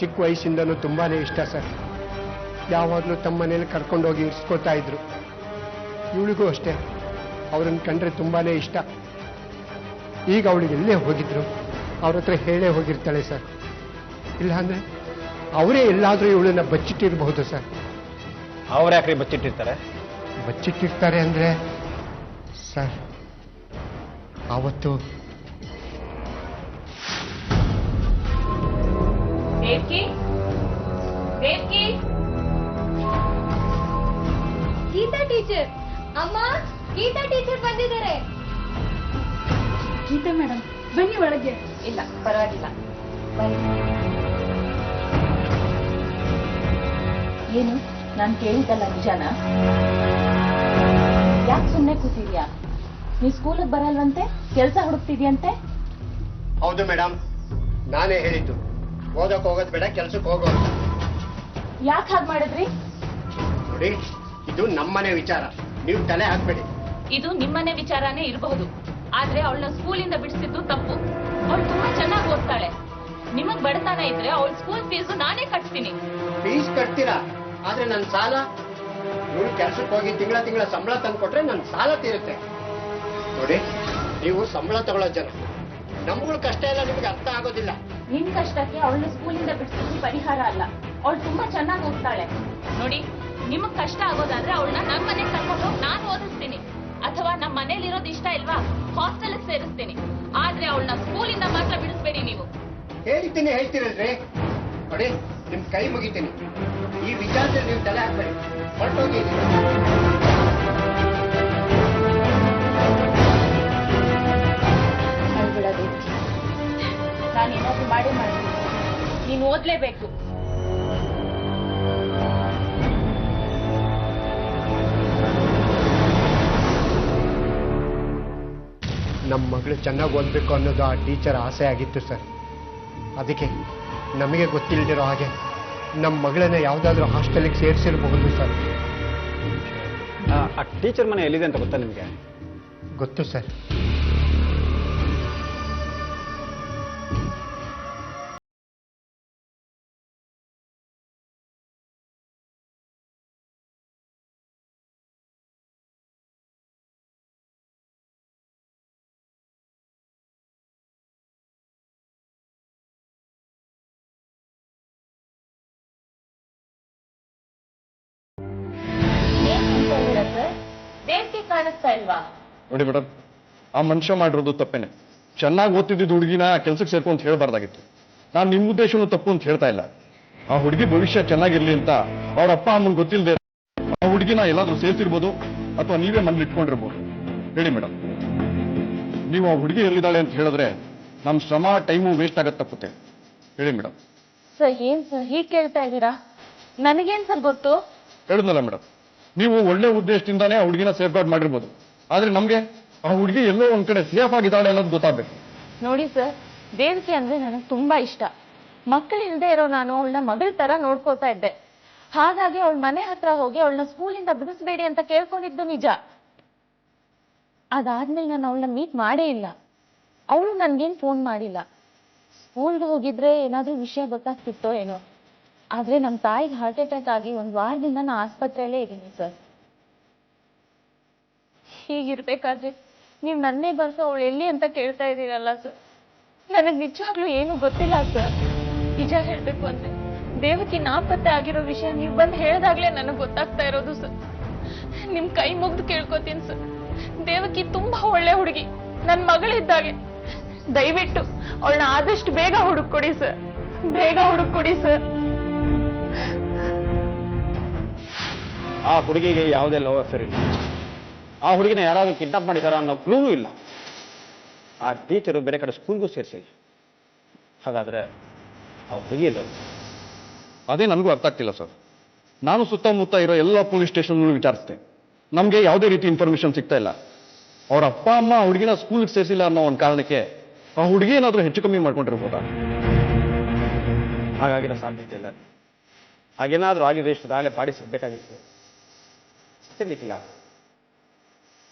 A: ಚಿಕ್ಕ ವಯಸ್ಸಿಂದನೂ ತುಂಬಾನೇ ಇಷ್ಟ ಸರ್. ಯಾವಾಗಲೂ ತಮ್ಮ ಮನೇಲಿ ಕರ್ಕೊಂಡೋಗಿ ಇರಿಸ್ಕೊತಾ ಇದ್ರು. ಇವಳಿಗೂ ಅಷ್ಟೇ, ಅವ್ರನ್ನ ಕಂಡ್ರೆ ತುಂಬಾನೇ ಇಷ್ಟ. ಈಗ ಅವಳಿಗೆ ಎಲ್ಲೇ ಹೋಗಿದ್ರು ಅವ್ರ ಹತ್ರ ಹೇಳೇ ಹೋಗಿರ್ತಾಳೆ ಸರ್. ಇಲ್ಲಾಂದ್ರೆ ಅವರೇ ಎಲ್ಲಾದರೂ ಇವಳನ್ನ ಬಚ್ಚಿಟ್ಟಿರಬಹುದು ಸರ್.
E: ಅವ್ರು ಯಾಕ್ರಿ ಬಚ್ಚಿಟ್ಟಿರ್ತಾರೆ?
A: ಬಚ್ಚಿಟ್ಟಿರ್ತಾರೆ ಅಂದ್ರೆ ಸರ್, ಆವತ್ತು
B: ಗೀತಾ ಟೀಚರ್, ಅಮ್ಮ ಗೀತಾ ಟೀಚರ್ ಬಂದಿದ್ದಾರೆ.
C: ಗೀತಾ ಮೇಡಮ್ ಬನ್ನಿ ಒಳಗೆ.
G: ಇಲ್ಲ ಪರವಾಗಿಲ್ಲ, ಏನು ನಾನು ಕೇಳಿದ್ದಲ್ಲ ನಿಜಾನ? ಯಾಕೆ ಸುಮ್ಮನೆ ಕೂತಿದ್ಯಾ? ನೀ ಸ್ಕೂಲಿಗೆ ಬರಲ್ವಂತೆ, ಕೆಲಸ ಹುಡುಕ್ತಿದ್ಯಂತೆ?
A: ಹೌದು ಮೇಡಮ್, ನಾನೇ ಹೇಳಿದ್ದು ಓದಕ್ಕೆ ಹೋಗೋದು ಬೇಡ, ಕೆಲ್ಸಕ್ಕೆ ಹೋಗೋ ಅಂತ.
G: ಯಾಕೆ ಹಾಗೆ ಮಾಡಿದ್ರಿ?
A: ನೋಡಿ, ಇದು ನಮ್ಮನೆ ವಿಚಾರ, ನೀವು ತಲೆ ಹಾಕ್ಬೇಡಿ.
G: ಇದು ನಿಮ್ಮನೆ ವಿಚಾರನೇ ಇರಬಹುದು, ಆದ್ರೆ ಅವಳನ್ನ ಸ್ಕೂಲಿಂದ ಬಿಡಿಸಿದ್ದು ತಪ್ಪು. ಅವಳು ತುಂಬಾ ಚೆನ್ನಾಗಿ ಓದ್ತಾಳೆ. ನಿಮಗ್ ಬಡತನ ಇದ್ರೆ ಅವಳ ಸ್ಕೂಲ್ ಫೀಸು ನಾನೇ ಕಟ್ತೀನಿ.
A: ಫೀಸ್ ಕಟ್ತೀರಾ, ಆದ್ರೆ ನನ್ನ ಸಾಲ? ಇವಳು ಕೆಲ್ಸಕ್ಕೆ ಹೋಗಿ ತಿಂಗಳ ಸಂಬಳ ತಂದು ಕೊಟ್ರೆ ನನ್ನ ಸಾಲ ತೀರುತ್ತೆ. ನೋಡಿ, ನೀವು ಸಂಬಳ ತಗೊಳ್ಳೋ ಜನ, ನಮ್ಗಳ ಕಷ್ಟ ಎಲ್ಲ ನಿಮ್ಗೆ ಅರ್ಥ ಆಗೋದಿಲ್ಲ.
G: ನಿಮ್ ಕಷ್ಟಕ್ಕೆ ಅವಳನ್ನ ಸ್ಕೂಲಿಂದ ಬಿಡಿಸಿದ್ದು ಪರಿಹಾರ ಅಲ್ಲ. ಅವಳು ತುಂಬಾ ಚೆನ್ನಾಗಿ ಓದ್ತಾಳೆ. ನೋಡಿ, ನಿಮಗ್ ಕಷ್ಟ ಆಗೋದಾದ್ರೆ ಅವಳನ್ನ ನನ್ನ ಮನೆಗೆ ಕರ್ಕೊಂಡು ಹೋಗಿ ನಾನು ಓದಿಸ್ತೀನಿ, ಅಥವಾ ನಮ್ಮ ಮನೇಲಿರೋದು ಇಷ್ಟ ಇಲ್ವಾ ಹಾಸ್ಟೆಲ್ ಸೇರಿಸ್ತೀನಿ. ಆದ್ರೆ ಅವಳನ್ನ ಸ್ಕೂಲಿಂದ ಮಾತ್ರ ಬಿಡಿಸ್ಬೇಡಿ ನೀವು.
A: ಹೇಳ್ತೀರಲ್ರಿ? ನೋಡಿ, ನಿಮ್ ಕೈ ಮುಗಿತೀನಿ, ಈ ವಿಚಾರದಲ್ಲಿ ನೀವು ತಲೆ ಹಾಕ್ಬೇಡಿ, ಹೊರಟೋಗಿ.
G: ನಾನೇನಾದ್ರೂ ಮಾಡೇ ಮಾಡ್ತೀನಿ, ನೀನು ಓದ್ಲೇಬೇಕು.
A: ನಮ್ಮ ಮಗಳು ಚೆನ್ನಾಗಿ ಓದಬೇಕು ಅನ್ನೋದು ಆ ಟೀಚರ್ ಆಸೆ ಆಗಿತ್ತು ಸರ್. ಅದಕ್ಕೆ ನಮಗೆ ಗೊತ್ತಿಲ್ಲದಿರೋ ಹಾಗೆ ನಮ್ಮ ಮಗಳನ್ನ ಯಾವುದಾದ್ರೂ ಹಾಸ್ಟೆಲಿಗೆ ಸೇರಿಸಿರಬಹುದು ಸರ್.
E: ಆ ಟೀಚರ್ ಮನೆ ಎಲ್ಲಿದೆ ಅಂತ ಗೊತ್ತಾ ನಿಮಗೆ?
A: ಗೊತ್ತು ಸರ್.
G: ದೇವ್ಕೆ ಕಾಣಿಸ್ತಾ ಇಲ್ವಾ?
H: ನೋಡಿ ಮೇಡಮ್, ಆ ಮನುಷ್ಯ ಮಾಡಿರೋದು ತಪ್ಪೇನೆ. ಚೆನ್ನಾಗಿ ಓದ್ತಿದ್ದ ಹುಡುಗಿನ ಕೆಲ್ಸಕ್ಕೆ ಸೇರ್ಕೊಂಡು ಅಂತ ಹೇಳ್ಬಾರ್ದಾಗಿತ್ತು. ನಾನು ನಿಮ್ಮ ಉದ್ದೇಶನೂ ತಪ್ಪು ಅಂತ ಹೇಳ್ತಾ ಇಲ್ಲ. ಆ ಹುಡುಗಿ ಭವಿಷ್ಯ ಚೆನ್ನಾಗಿರ್ಲಿ ಅಂತ ಅವ್ರ ಅಪ್ಪ ಅಮ್ಮನ್ ಗೊತ್ತಿಲ್ಲದೆ ಆ ಹುಡುಗಿನ ಎಲ್ಲಾದ್ರೂ ಸೇರ್ತಿರ್ಬೋದು ಅಥವಾ ನೀವೇ ಮನೇಲಿ ಇಟ್ಕೊಂಡಿರ್ಬೋದು. ಹೇಳಿ ಮೇಡಮ್, ನೀವು ಆ ಹುಡುಗಿ ಎಲ್ಲಿದ್ದಾಳೆ ಅಂತ ಹೇಳಿದ್ರೆ ನಮ್ಮ ಶ್ರಮ ಟೈಮು ವೇಸ್ಟ್ ಆಗತ್ತೆ ತಪ್ಪುತ್ತೆ. ಹೇಳಿ ಮೇಡಮ್.
G: ಸರ್ ಏನ್ ಸರ್ ಹೀಗೆ ಕೇಳ್ತಾ ಇದ್ದೀರಾ? ನನಗೇನ್ ಸರ್ ಗೊತ್ತು?
H: ಹೇಳಿದ್ನಲ್ಲ ಮೇಡಮ್, ನೀವು ಒಳ್ಳೆ ಉದ್ದೇಶದಿಂದಾನೇ ಆ ಹುಡುಗಿನ ಸೇಫ್ ಗಾರ್ಡ್ ಮಾಡಿರ್ಬೋದು. ಆದ್ರೆ ನಮ್ಗೆ ಆ ಹುಡುಗಿ ಎಲ್ಲೋ ಒಂದ್ ಕಡೆ ಸೇಫ್ ಆಗಿದ್ದಾಳೆ ಅನ್ನೋದು ಗೊತ್ತಾಗ್ಬೇಕು.
G: ನೋಡಿ ಸರ್, ದೇವಕಿ ಅಂದ್ರೆ ನನಗೆ ತುಂಬಾ ಇಷ್ಟ. ಮಕ್ಕಳು ಇಲ್ಲದೆ ಇರೋ ನಾನು ಅವಳನ್ನ ಮಗಳ ತರ ನೋಡ್ಕೋತಾ ಇದ್ದೆ. ಹಾಗಾಗಿ ಅವಳ ಮನೆ ಹತ್ರ ಹೋಗಿ ಅವಳನ್ನ ಸ್ಕೂಲಿಂದ ಬಿಡಿಸ್ಬೇಡಿ ಅಂತ ಕೇಳ್ಕೊಂಡಿದ್ದು ನಿಜ. ಅದಾದ್ಮೇಲೆ ನಾನು ಅವಳನ್ನ ಮೀಟ್ ಮಾಡೇ ಇಲ್ಲ. ಅವಳು ನನ್ಗೇನ್ ಫೋನ್ ಮಾಡಿಲ್ಲ. ಸ್ಕೂಲ್ಗೆ ಹೋಗಿದ್ರೆ ಏನಾದ್ರೂ ವಿಷಯ ಗೊತ್ತಾಗ್ತಿತ್ತೋ ಏನೋ. ಆದ್ರೆ ನಮ್ಮ ತಾಯಿಗೆ ಹಾರ್ಟ್ ಅಟ್ಯಾಕ್ ಆಗಿ 1 ವಾರದಿಂದ ನಾನು ಆಸ್ಪತ್ರೆಯಲ್ಲೇ ಇದ್ದೀನಿ ಸರ್. ಹೀಗಿರ್ಬೇಕಾದ್ರೆ ನೀವು ನನ್ನೇ ಬರ್ಸೋ ಅವಳು ಎಲ್ಲಿ ಅಂತ ಕೇಳ್ತಾ ಇದ್ದೀರಲ್ಲ ಸರ್. ನನಗೆ ನಿಜವಾಗ್ಲೂ ಏನು ಗೊತ್ತಿಲ್ಲ ಸರ್. ನಿಜ ಹೇಳ್ಬೇಕು ಅಂದ್ರೆ ದೇವಕಿ ನಾಪತ್ತೆ ಆಗಿರೋ ವಿಷಯ ನೀವು ಬಂದು ಹೇಳ್ದಾಗ್ಲೇ ನನಗೆ ಗೊತ್ತಾಗ್ತಾ ಇರೋದು ಸರ್. ನಿಮ್ ಕೈ ಮುಗ್ದು ಕೇಳ್ಕೊತೀನಿ ಸರ್. ದೇವಕಿ ತುಂಬಾ ಒಳ್ಳೆ ಹುಡುಗಿ, ನನ್ನ ಮಗಳಿದ್ದಾಗೆ. ದಯವಿಟ್ಟು ಅವಳನ್ನ ಆದಷ್ಟು ಬೇಗ ಹುಡುಕೊಡಿ ಸರ್, ಬೇಗ ಹುಡುಕೊಡಿ ಸರ್.
E: ಆ ಹುಡುಗಿಗೆ ಯಾವುದೇ ಲವ್ ಅಫೇರ್ ಇಲ್ಲ. ಆ ಹುಡುಗಿನ ಯಾರಾದ್ರೂ ಕಿಡ್ನಾಪ್ ಮಾಡಿದಾರ ಅನ್ನೋ ಕ್ಲೂನೂ ಇಲ್ಲ. ಆ ಟೀಚರು ಬೇರೆ ಕಡೆ ಸ್ಕೂಲ್ಗೂ ಸೇರಿಸಿ. ಹಾಗಾದ್ರೆ ಆ ಹುಡುಗಿ ಇಲ್ಲ.
H: ಅದೇ ನನಗೂ ಅರ್ಥ ಆಗ್ತಿಲ್ಲ ಸರ್. ನಾನು ಸುತ್ತಮುತ್ತ ಇರೋ ಎಲ್ಲ ಪೊಲೀಸ್ ಸ್ಟೇಷನ್ ವಿಚಾರಿಸಿದೆ. ನಮಗೆ ಯಾವುದೇ ರೀತಿ ಇನ್ಫಾರ್ಮೇಶನ್ ಸಿಗ್ತಾ ಇಲ್ಲ. ಅವ್ರ ಅಪ್ಪ ಅಮ್ಮ ಆ ಹುಡುಗಿನ ಸ್ಕೂಲ್ಗೆ ಸೇರಿಸಿಲ್ಲ ಅನ್ನೋ ಒಂದು ಕಾರಣಕ್ಕೆ ಆ ಹುಡುಗಿ ಏನಾದರೂ ಹೆಚ್ಚು ಕಮ್ಮಿ ಮಾಡ್ಕೊಂಡಿರ್ಬೋದಾ?
E: ಹಾಗಾಗಿರೋ ಸಾಧ್ಯತೆ ಇಲ್ಲ. ಹಾಗೇನಾದ್ರೂ ಆಗಿದ್ರೆ ಇಷ್ಟು ಆಗಲೇ ಪಾಡಿಸಬೇಕಾಗಿತ್ತು. ಸಿಗ್ಲಿಕ್ಕಿಲ್ಲ.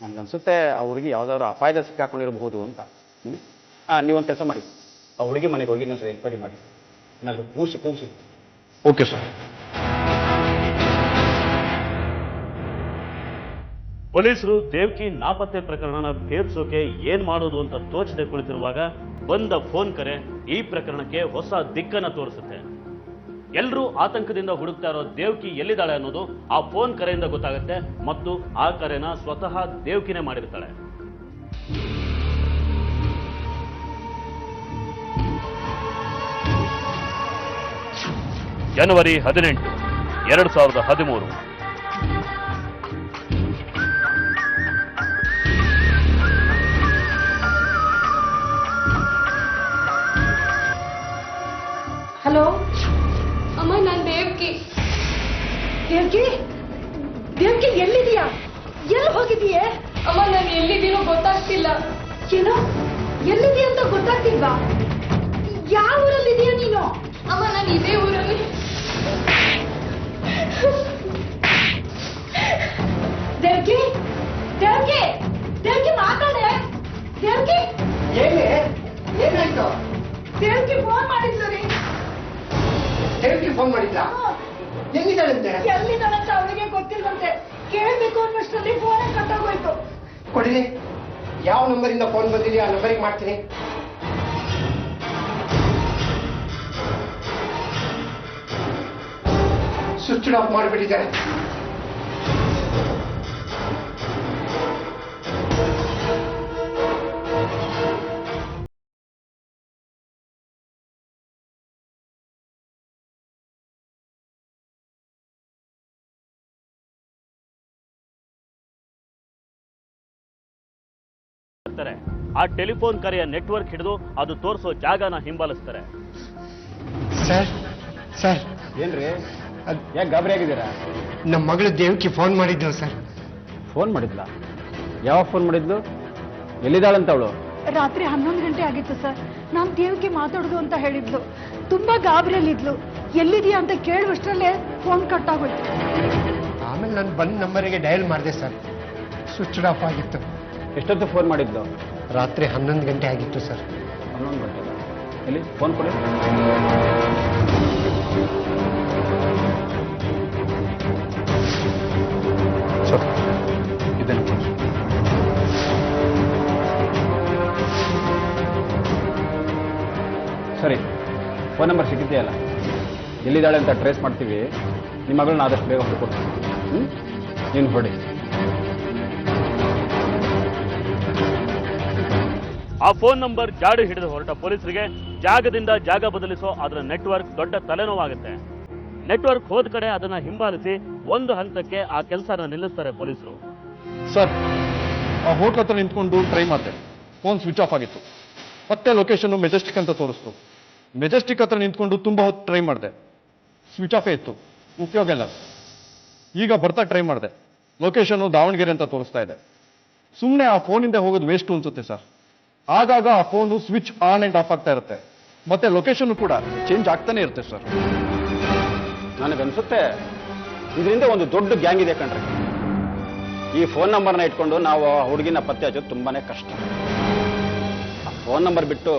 E: ನನ್ಗನ್ಸುತ್ತೆ ಆ ಹುಡುಗಿ ಯಾವ್ದಾದ್ರು ಅಪಾಯದ ಸಿಕ್ಕಾಕೊಂಡಿರಬಹುದು ಅಂತ. ನೀವೊಂದು ಕೆಲಸ ಮಾಡಿ, ಆ ಹುಡುಗಿ ಮನೆಗೆ ಹೋಗಿ ಇನ್ನೊಂದ್ಸರಿ ಎನ್ಕ್ವೈರಿ ಮಾಡಿ. ನನಗೆ ಕೂಸಿ.
H: Okay sir.
D: ಪೊಲೀಸರು ದೇವಕಿ ನಾಪತ್ತೆ ಪ್ರಕರಣನ ಭೇದಿಸೋಕೆ ಏನ್ ಮಾಡೋದು ಅಂತ ತೋಚದೆ ಕುಳಿತಿರುವಾಗ ಬಂದ ಫೋನ್ ಕರೆ ಈ ಪ್ರಕರಣಕ್ಕೆ ಹೊಸ ದಿಕ್ಕನ್ನ ತೋರಿಸುತ್ತೆ. ಎಲ್ಲರೂ ಆತಂಕದಿಂದ ಹುಡುಕ್ತಾ ಇರೋ ದೇವಕಿ ಎಲ್ಲಿದ್ದಾಳೆ ಅನ್ನೋದು ಆ ಫೋನ್ ಕರೆಯಿಂದ ಗೊತ್ತಾಗುತ್ತೆ. ಮತ್ತು ಆ ಕರೆನ ಸ್ವತಃ ದೇವಕಿನೇ ಮಾಡಿರ್ತಾಳೆ. ಜನವರಿ 18, 2013.
C: ಹಲೋ
B: ಅಮ್ಮ, ನಾನ್ ದೇವಕಿ.
C: ದೇವ್ಕಿ, ದೇವ್ಕಿ ಎಲ್ಲಿದೀಯಾ? ಎಲ್ಲಿ ಹೋಗಿದೀಯೇ?
B: ಅಮ್ಮ, ನಾನು ಎಲ್ಲಿದ್ದೀನೋ ಗೊತ್ತಾಗ್ತಿಲ್ಲ.
C: ಏನೋ ಎಲ್ಲಿದೀಯ ಅಂತ ಗೊತ್ತಾಗ್ತಿಲ್ವಾ? ಯಾವ ಊರಲ್ಲಿದೀಯ ನೀನು?
B: ಅಮ್ಮ, ನಾನು ಇದೇ ಊರಲ್ಲಿ.
C: ದೇವ್ಕಿ, ದೇವ್ಕಿ, ದೇವ್ಕಿ ಮಾತಾಡೆ. ದೇವ್ಕಿ,
A: ಏನಾಯ್ತು?
C: ದೇವ್ಕಿ ಫೋನ್ ಮಾಡಿದ್ಲು ರೀ.
A: ದೇವಕಿ ಫೋನ್ ಮಾಡಿದ್ಲ? ಎಲ್ಲಿದ್ದಾಳಂತೆ?
C: ಎಲ್ಲಿದ್ದಾಳಂತ ಅವಳಿಗೆ ಗೊತ್ತಿಲ್ವಂತೆ. ಕೇಳ್ಬೇಕು ಅನ್ನೋಷ್ಟರಲ್ಲಿ ಫೋನ್ ಕಟ್ಟೋಗೋಯ್ತು.
A: ಕೊಡಿರಿ, ಯಾವ ನಂಬರಿಂದ ಫೋನ್ ಬಂದಿದೆಯೋ ಆ ನಂಬರಿಗೆ ಮಾಡ್ತೀನಿ. ಸ್ವಿಚ್ ಆಫ್ ಮಾಡಿಬಿಟ್ಟಿದ್ದಾರೆ.
D: ಆ ಟೆಲಿಫೋನ್ ಕರೆಯ ನೆಟ್ವರ್ಕ್ ಹಿಡಿದು ಅದು ತೋರಿಸೋ ಜಾಗನ ಹಿಂಬಾಲಿಸ್ತಾರೆ.
A: ಸರ್, ಸರ್,
E: ಏನ್ರಿ ಯಾಕೆ ಗಾಬರಿ ಆಗಿದ್ದೀರಾ?
A: ನಮ್ಮ ಮಗಳು ದೇವಕಿ ಫೋನ್ ಮಾಡಿದ್ಲು ಸರ್.
E: ಫೋನ್ ಮಾಡಿದ್ಲ? ಯಾವಾಗ ಫೋನ್ ಮಾಡಿದ್ಲು? ಎಲ್ಲಿದ್ದಾಳಂತ ಅವಳು?
C: ರಾತ್ರಿ 11 ಗಂಟೆ ಆಗಿತ್ತು ಸರ್. ನಾನು ದೇವ್ಕಿ ಮಾತಾಡುದು ಅಂತ ಹೇಳಿದ್ಲು. ತುಂಬಾ ಗಾಬರಿಯಲ್ಲಿದ್ಲು. ಎಲ್ಲಿದೆಯಾ ಅಂತ ಕೇಳುವಷ್ಟರಲ್ಲೇ ಫೋನ್ ಕಟ್ ಆಗೋಯ್ತು.
A: ಆಮೇಲೆ ನಾನು ಬಂದ ನಂಬರಿಗೆ ಡಯಲ್ ಮಾಡಿದೆ ಸರ್, ಸ್ವಿಚ್ ಆಫ್ ಆಗಿತ್ತು.
E: ಎಷ್ಟೊತ್ತು ಫೋನ್ ಮಾಡಿದ್ದು?
A: ರಾತ್ರಿ 11 ಗಂಟೆ ಆಗಿತ್ತು ಸರ್.
E: 11 ಗಂಟೆ. ಎಲ್ಲಿ ಫೋನ್ ಕೊಡಿ.
H: ಸರ್ ಇದೇನು ಫೋನ್?
E: ಸರಿ, ಫೋನ್ ನಂಬರ್ ಸಿಕ್ಕಿದೆಯಲ್ಲ, ಎಲ್ಲಿದ್ದಾಳೆ ಅಂತ ಟ್ರೇಸ್ ಮಾಡ್ತೀವಿ. ನಿಮ್ಮ ಮಗಳನ್ನ ಆದಷ್ಟು ಬೇಗ ಹೊರಕೊಡ್ತೀವಿ. ನೀನು ಹೊರಡಿ.
D: ಆ ಫೋನ್ ನಂಬರ್ ಜಾಡು ಹಿಡಿದು ಹೊರಟ ಪೊಲೀಸರಿಗೆ ಜಾಗದಿಂದ ಜಾಗ ಬದಲಿಸೋ ಅದರ ನೆಟ್ವರ್ಕ್ ದೊಡ್ಡ ತಲೆನೋವಾಗುತ್ತೆ. ನೆಟ್ವರ್ಕ್ ಹೋದ ಕಡೆ ಅದನ್ನ ಹಿಂಬಾಲಿಸಿ ಒಂದು ಹಂತಕ್ಕೆ ಆ ಕೆಲಸನ ನಿಲ್ಲಿಸ್ತಾರೆ ಪೊಲೀಸರು.
H: ಸರ್, ಆ ಹೋಟ್ಲ್ ಹತ್ರ ನಿಂತ್ಕೊಂಡು ಟ್ರೈ ಮಾಡಿದೆ, ಫೋನ್ ಸ್ವಿಚ್ ಆಫ್ ಆಗಿತ್ತು. ಮತ್ತೆ ಲೊಕೇಶನ್ ಮೆಜೆಸ್ಟಿಕ್ ಅಂತ ತೋರಿಸ್ತು. ಮೆಜೆಸ್ಟಿಕ್ ಹತ್ರ ನಿಂತ್ಕೊಂಡು ತುಂಬಾ ಹೊತ್ತು ಟ್ರೈ ಮಾಡಿದೆ, ಸ್ವಿಚ್ ಆಫೇ ಇತ್ತು, ಉಪಯೋಗ ಇಲ್ಲ. ಈಗ ಬರ್ತಾ ಟ್ರೈ ಮಾಡಿದೆ, ಲೊಕೇಶನ್ ದಾವಣಗೆರೆ ಅಂತ ತೋರಿಸ್ತಾ ಇದೆ. ಸುಮ್ಮನೆ ಆ ಫೋನಿಂದ ಹೋಗೋದು ವೇಸ್ಟ್ ಅನ್ಸುತ್ತೆ ಸರ್. ಆಗಾಗ ಆ phone switch on and of ಆಗ್ತಾ ಇರುತ್ತೆ, ಮತ್ತೆ ಲೊಕೇಶನ್ ಕೂಡ ಚೇಂಜ್ ಆಗ್ತಾನೆ ಇರುತ್ತೆ ಸರ್.
E: ನನಗನ್ಸುತ್ತೆ ಇದರಿಂದ ಒಂದು ದೊಡ್ಡ ಗ್ಯಾಂಗ್ ಇದೆ ಕಣ್ರಿ. ಈ ಫೋನ್ ನಂಬರ್ನ ಇಟ್ಕೊಂಡು ನಾವು ಆ ಹುಡುಗಿನ ಪತ್ತೆ ಹಚ್ಚೋದು ತುಂಬಾನೇ ಕಷ್ಟ. ಆ ಫೋನ್ ನಂಬರ್ ಬಿಟ್ಟು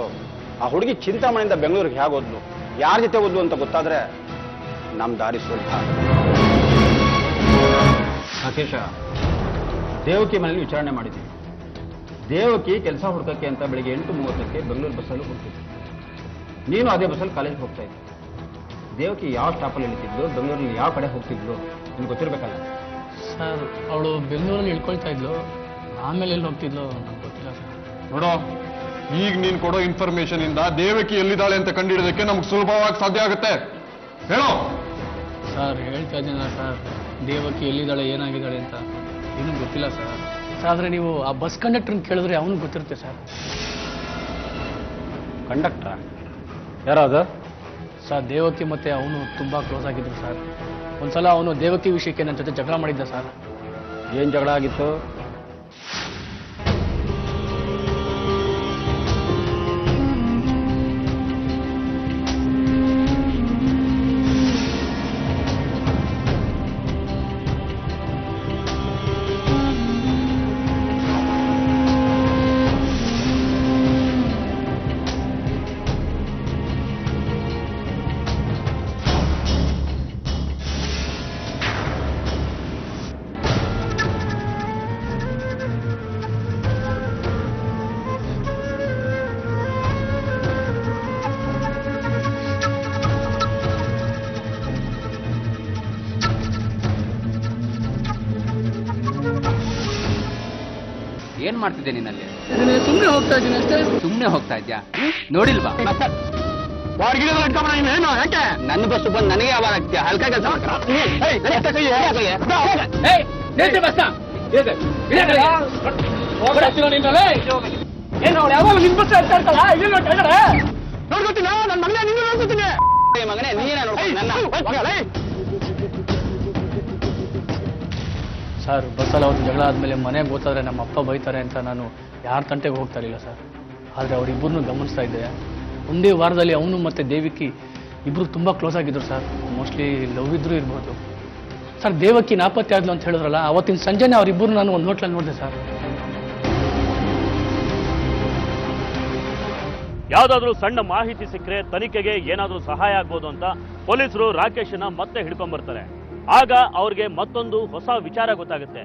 E: ಆ ಹುಡುಗಿ ಚಿಂತಾಮಣಿಯಿಂದ ಬೆಂಗಳೂರಿಗೆ ಹೇಗೆ ಹೋದ್ಲು, ಯಾರ ಜೊತೆ ಹೋದ್ಲು ಅಂತ ಗೊತ್ತಾದ್ರೆ ನಮ್ಮ ದಾರಿ ಸುಲಭ. ರಾಕೇಶ, ದೇವಕಿ ಮನೇಲಿ ವಿಚಾರಣೆ ಮಾಡಿದ್ದೀವಿ. ದೇವಕಿ ಕೆಲಸ ಹುಡುಕಕ್ಕೆ ಅಂತ ಬೆಳಿಗ್ಗೆ 8:30ಕ್ಕೆ ಬೆಂಗಳೂರು ಬಸ್ಸಲ್ಲಿ ಹೋಗ್ತಿದ್ದೆ. ನೀನು ಅದೇ ಬಸ್ಸಲ್ಲಿ ಕಾಲೇಜ್ಗೆ ಹೋಗ್ತಾ ಇದ್ದೆ. ದೇವಕಿ ಯಾವ ಸ್ಟಾಪಲ್ಲಿ ಇಳಿತಿದ್ಲು, ಬೆಂಗಳೂರಲ್ಲಿ ಯಾವ ಕಡೆ ಹೋಗ್ತಿದ್ಲು ನಿಮ್ಗೆ ಗೊತ್ತಿರಬೇಕಲ್ಲ
F: ಸರ್. ಅವಳು ಬೆಂಗಳೂರಲ್ಲಿ ಇಳ್ಕೊಳ್ತಾ ಇದ್ಲು, ಆಮೇಲೆ ಎಲ್ಲಿ ಹೋಗ್ತಿದ್ಲು ನಂಗೆ ಗೊತ್ತಿಲ್ಲ ಸರ್.
H: ನೋಡೋ, ಈಗ ನೀನು ಕೊಡೋ ಇನ್ಫಾರ್ಮೇಶನ್ ಇಂದ ದೇವಕಿ ಎಲ್ಲಿದ್ದಾಳೆ ಅಂತ ಕಂಡುಹಿಡೋದಕ್ಕೆ ನಮ್ಗೆ ಸುಲಭವಾಗಿ ಸಾಧ್ಯ ಆಗುತ್ತೆ. ಹೇಳೋ
F: ಸರ್. ಹೇಳ್ತಾ ಇದ್ದೀನಲ್ಲ ಸರ್, ದೇವಕಿ ಎಲ್ಲಿದ್ದಾಳೆ ಏನಾಗಿದ್ದಾಳೆ ಅಂತ ಏನೂ ಗೊತ್ತಿಲ್ಲ ಸರ್. ಆದರೆ ನೀವು ಆ ಬಸ್ ಕಂಡಕ್ಟರ್ನ ಕೇಳಿದ್ರೆ ಅವನಿಗೆ ಗೊತ್ತಿರುತ್ತೆ ಸರ್.
E: ಕಂಡಕ್ಟ್ರಾ? ಯಾರಾದ
F: ಸರ್, ದೇವಕಿ ಮತ್ತೆ ಅವನು ತುಂಬ ಕ್ಲೋಸ್ ಆಗಿದ್ರು ಸರ್. ಒಂದ್ಸಲ ಅವನು ದೇವಕಿ ವಿಷಯಕ್ಕೆ ನನ್ನ ಜೊತೆ ಜಗಳ ಮಾಡಿದ್ದ ಸರ್.
E: ಏನು ಜಗಳ ಆಗಿತ್ತು?
I: ಏನ್ ಮಾಡ್ತಿದ್ದೆ ನೀನಲ್ಲಿ?
F: ಸುಮ್ಮನೆ ಹೋಗ್ತಾ ಇದ್ದೀನಿ ಅಷ್ಟೇ.
I: ಸುಮ್ನೆ ಹೋಗ್ತಾ ಇದ್ಯಾ? ನೋಡಿಲ್ವಾ?
E: ಯಾಕೆ ನನ್ನ ಬಸ್ಸು ಬಂದು ನನಗೆ ಯಾವಾಗ ಆಗ್ತೀಯ? ಹಲ್ಕ ಕೆಲಸ ನೋಡ್ಕೊತೀನ ನನ್ನ ಮಗನೇ, ನೀನು ನೋಡ್ಕೊತೀನಿ ಮಗನೇ, ನೀನ
F: ಸರ್. ಬಸ್ಸಲ್ಲಿ ಅವತ್ತು ಜಗಳ ಆದಮೇಲೆ ಮನೆಗೆ ಗೊತ್ತಾದ್ರೆ ನಮ್ಮ ಅಪ್ಪ ಬೈತಾರೆ ಅಂತ ನಾನು ಯಾರ ತಂಟೆಗೆ ಹೋಗ್ತಾ ಇರಲಿಲ್ಲ ಸರ್. ಆದರೆ ಅವರಿಬ್ಬರನ್ನೂ ಗಮನಿಸ್ತಾ ಇದ್ದೆ. ಒಂದೇ ವಾರದಲ್ಲಿ ಅವನು ಮತ್ತು ದೇವಕಿ ಇಬ್ಬರು ತುಂಬ ಕ್ಲೋಸ್ ಆಗಿದ್ರು ಸರ್. ಮೋಸ್ಟ್ಲಿ ಲವ್ ಇದ್ರೂ ಇರ್ಬೋದು ಸರ್. ದೇವಕಿ ನಾಪತ್ತೆ ಆದ್ಲು ಅಂತ ಹೇಳಿದ್ರಲ್ಲ, ಅವತ್ತಿನ ಸಂಜೆನೆ ಅವರಿಬ್ಬರು ನಾನು ಒಂದು ಹೋಟ್ಲಲ್ಲಿ ನೋಡಿದೆ ಸರ್.
D: ಯಾವ್ದಾದ್ರೂ ಸಣ್ಣ ಮಾಹಿತಿ ಸಿಕ್ಕರೆ ತನಿಖೆಗೆ ಏನಾದ್ರೂ ಸಹಾಯ ಆಗ್ಬೋದು ಅಂತ ಪೊಲೀಸರು ರಾಕೇಶನ ಮತ್ತೆ ಹಿಡ್ಕೊಂಡ್ಬರ್ತಾರೆ. ಆಗ ಅವ್ರಿಗೆ ಮತ್ತೊಂದು ಹೊಸ ವಿಚಾರ ಗೊತ್ತಾಗುತ್ತೆ.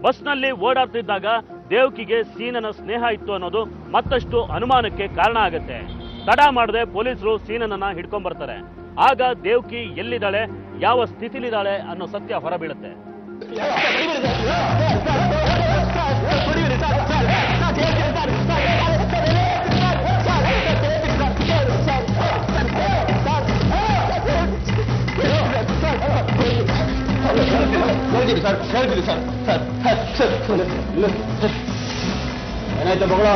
D: ಬಸ್ನಲ್ಲಿ ಓಡಾಡ್ತಿದ್ದಾಗ ದೇವಕಿಗೆ ಸೀನನ ಸ್ನೇಹ ಇತ್ತು ಅನ್ನೋದು ಮತ್ತಷ್ಟು ಅನುಮಾನಕ್ಕೆ ಕಾರಣ ಆಗುತ್ತೆ. ತಡ ಮಾಡದೆ ಪೊಲೀಸರು ಸೀನನನ್ನ ಹಿಡ್ಕೊಂಡ್ಬರ್ತಾರೆ. ಆಗ ದೇವಕಿ ಎಲ್ಲಿದ್ದಾಳೆ, ಯಾವ ಸ್ಥಿತಿಲಿದ್ದಾಳೆ ಅನ್ನೋ ಸತ್ಯ ಹೊರಬೀಳುತ್ತೆ.
E: ಏನಾಯ್ತು ಮಗಳ?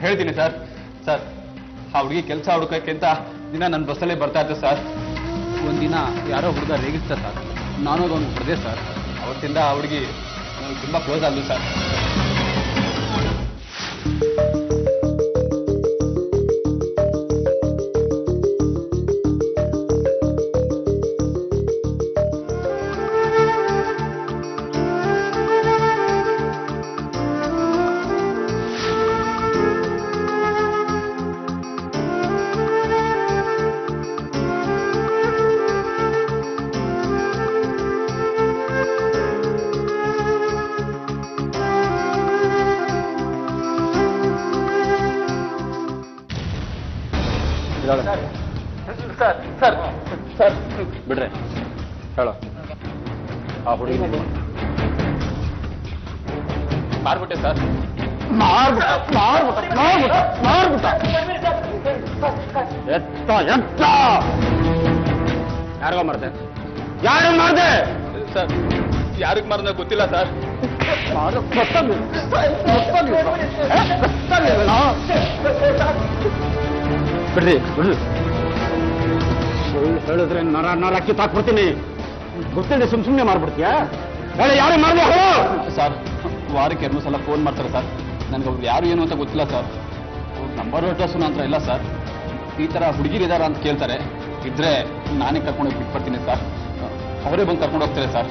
I: ಹೇಳ್ತೀನಿ ಸರ್. ಸರ್, ಆ ಹುಡುಗಿ ಕೆಲಸ ಹುಡುಕಕ್ಕೆ ಅಂತ ದಿನ ನನ್ನ ಬಸ್ಸಲ್ಲೇ ಬರ್ತಾ ಇದ್ದೆ ಸರ್. ಒಂದಿನ ಯಾರೋ ಹುಡುಗ ರೇಗಿಸ್ತ ಸರ್, ನಾನು ಅದೊಂದು ಹೊಡೆದೆ ಸರ್. ಅವತ್ತಿಂದ ಆ ಹುಡುಗಿ ನನಗೆ ತುಂಬ ಕ್ಲೋಸ್ ಆದ್ಲು ಸರ್.
F: ಸರ್ ಸರ್ ಸರ್
E: ಬಿಡ್ರೆ ಹೇಳೋ ಆ ಹುಡುಗಿ
I: ಮಾರ್ಬಿಟ್ಟೆ ಸರ್.
E: ಯಾರಿಗೋ ಮಾಡ್ದೆ? ಯಾರು ಮಾಡ್ದೆ?
I: ಸರ್ ಯಾರಿಗೆ ಮಾರ್ದ ಗೊತ್ತಿಲ್ಲ ಸರ್.
E: ಬಿಡ್ರಿ ಬಿಡ್ರಿ ಹೇಳಿದ್ರೆ ನರ ಕಿತ್ತಾಕ್ಬಿಡ್ತೀನಿ. ಗೊತ್ತಿದೆ ಸುಮ್ಮನೆ ಮಾಡ್ಬಿಡ್ತೀಯಾ? ಹೇಳಿ ಯಾರು ಮಾಡ್ದೆ?
I: ಸರ್ ವಾರಕ್ಕೆ 2 ಸಲ ಫೋನ್ ಮಾಡ್ತಾರೆ ಸರ್. ನನಗೆ ಅವ್ರು ಯಾರು ಏನು ಅಂತ ಗೊತ್ತಿಲ್ಲ ಸರ್. ಅವ್ರ ನಂಬರ್ ಅಡ್ರೆಸ್ಸು ನನ್ನ ಹತ್ರ ಇಲ್ಲ ಸರ್. ಈ ಥರ ಹುಡುಗಿರಿದಾರ ಅಂತ ಕೇಳ್ತಾರೆ. ಇದ್ರೆ ನಾನೇ ಕರ್ಕೊಂಡೋಗಿ ಬಿಟ್ಬಿಡ್ತೀನಿ ಸರ್. ಅವರೇ ಬಂದು ಕರ್ಕೊಂಡು ಹೋಗ್ತಾರೆ ಸರ್.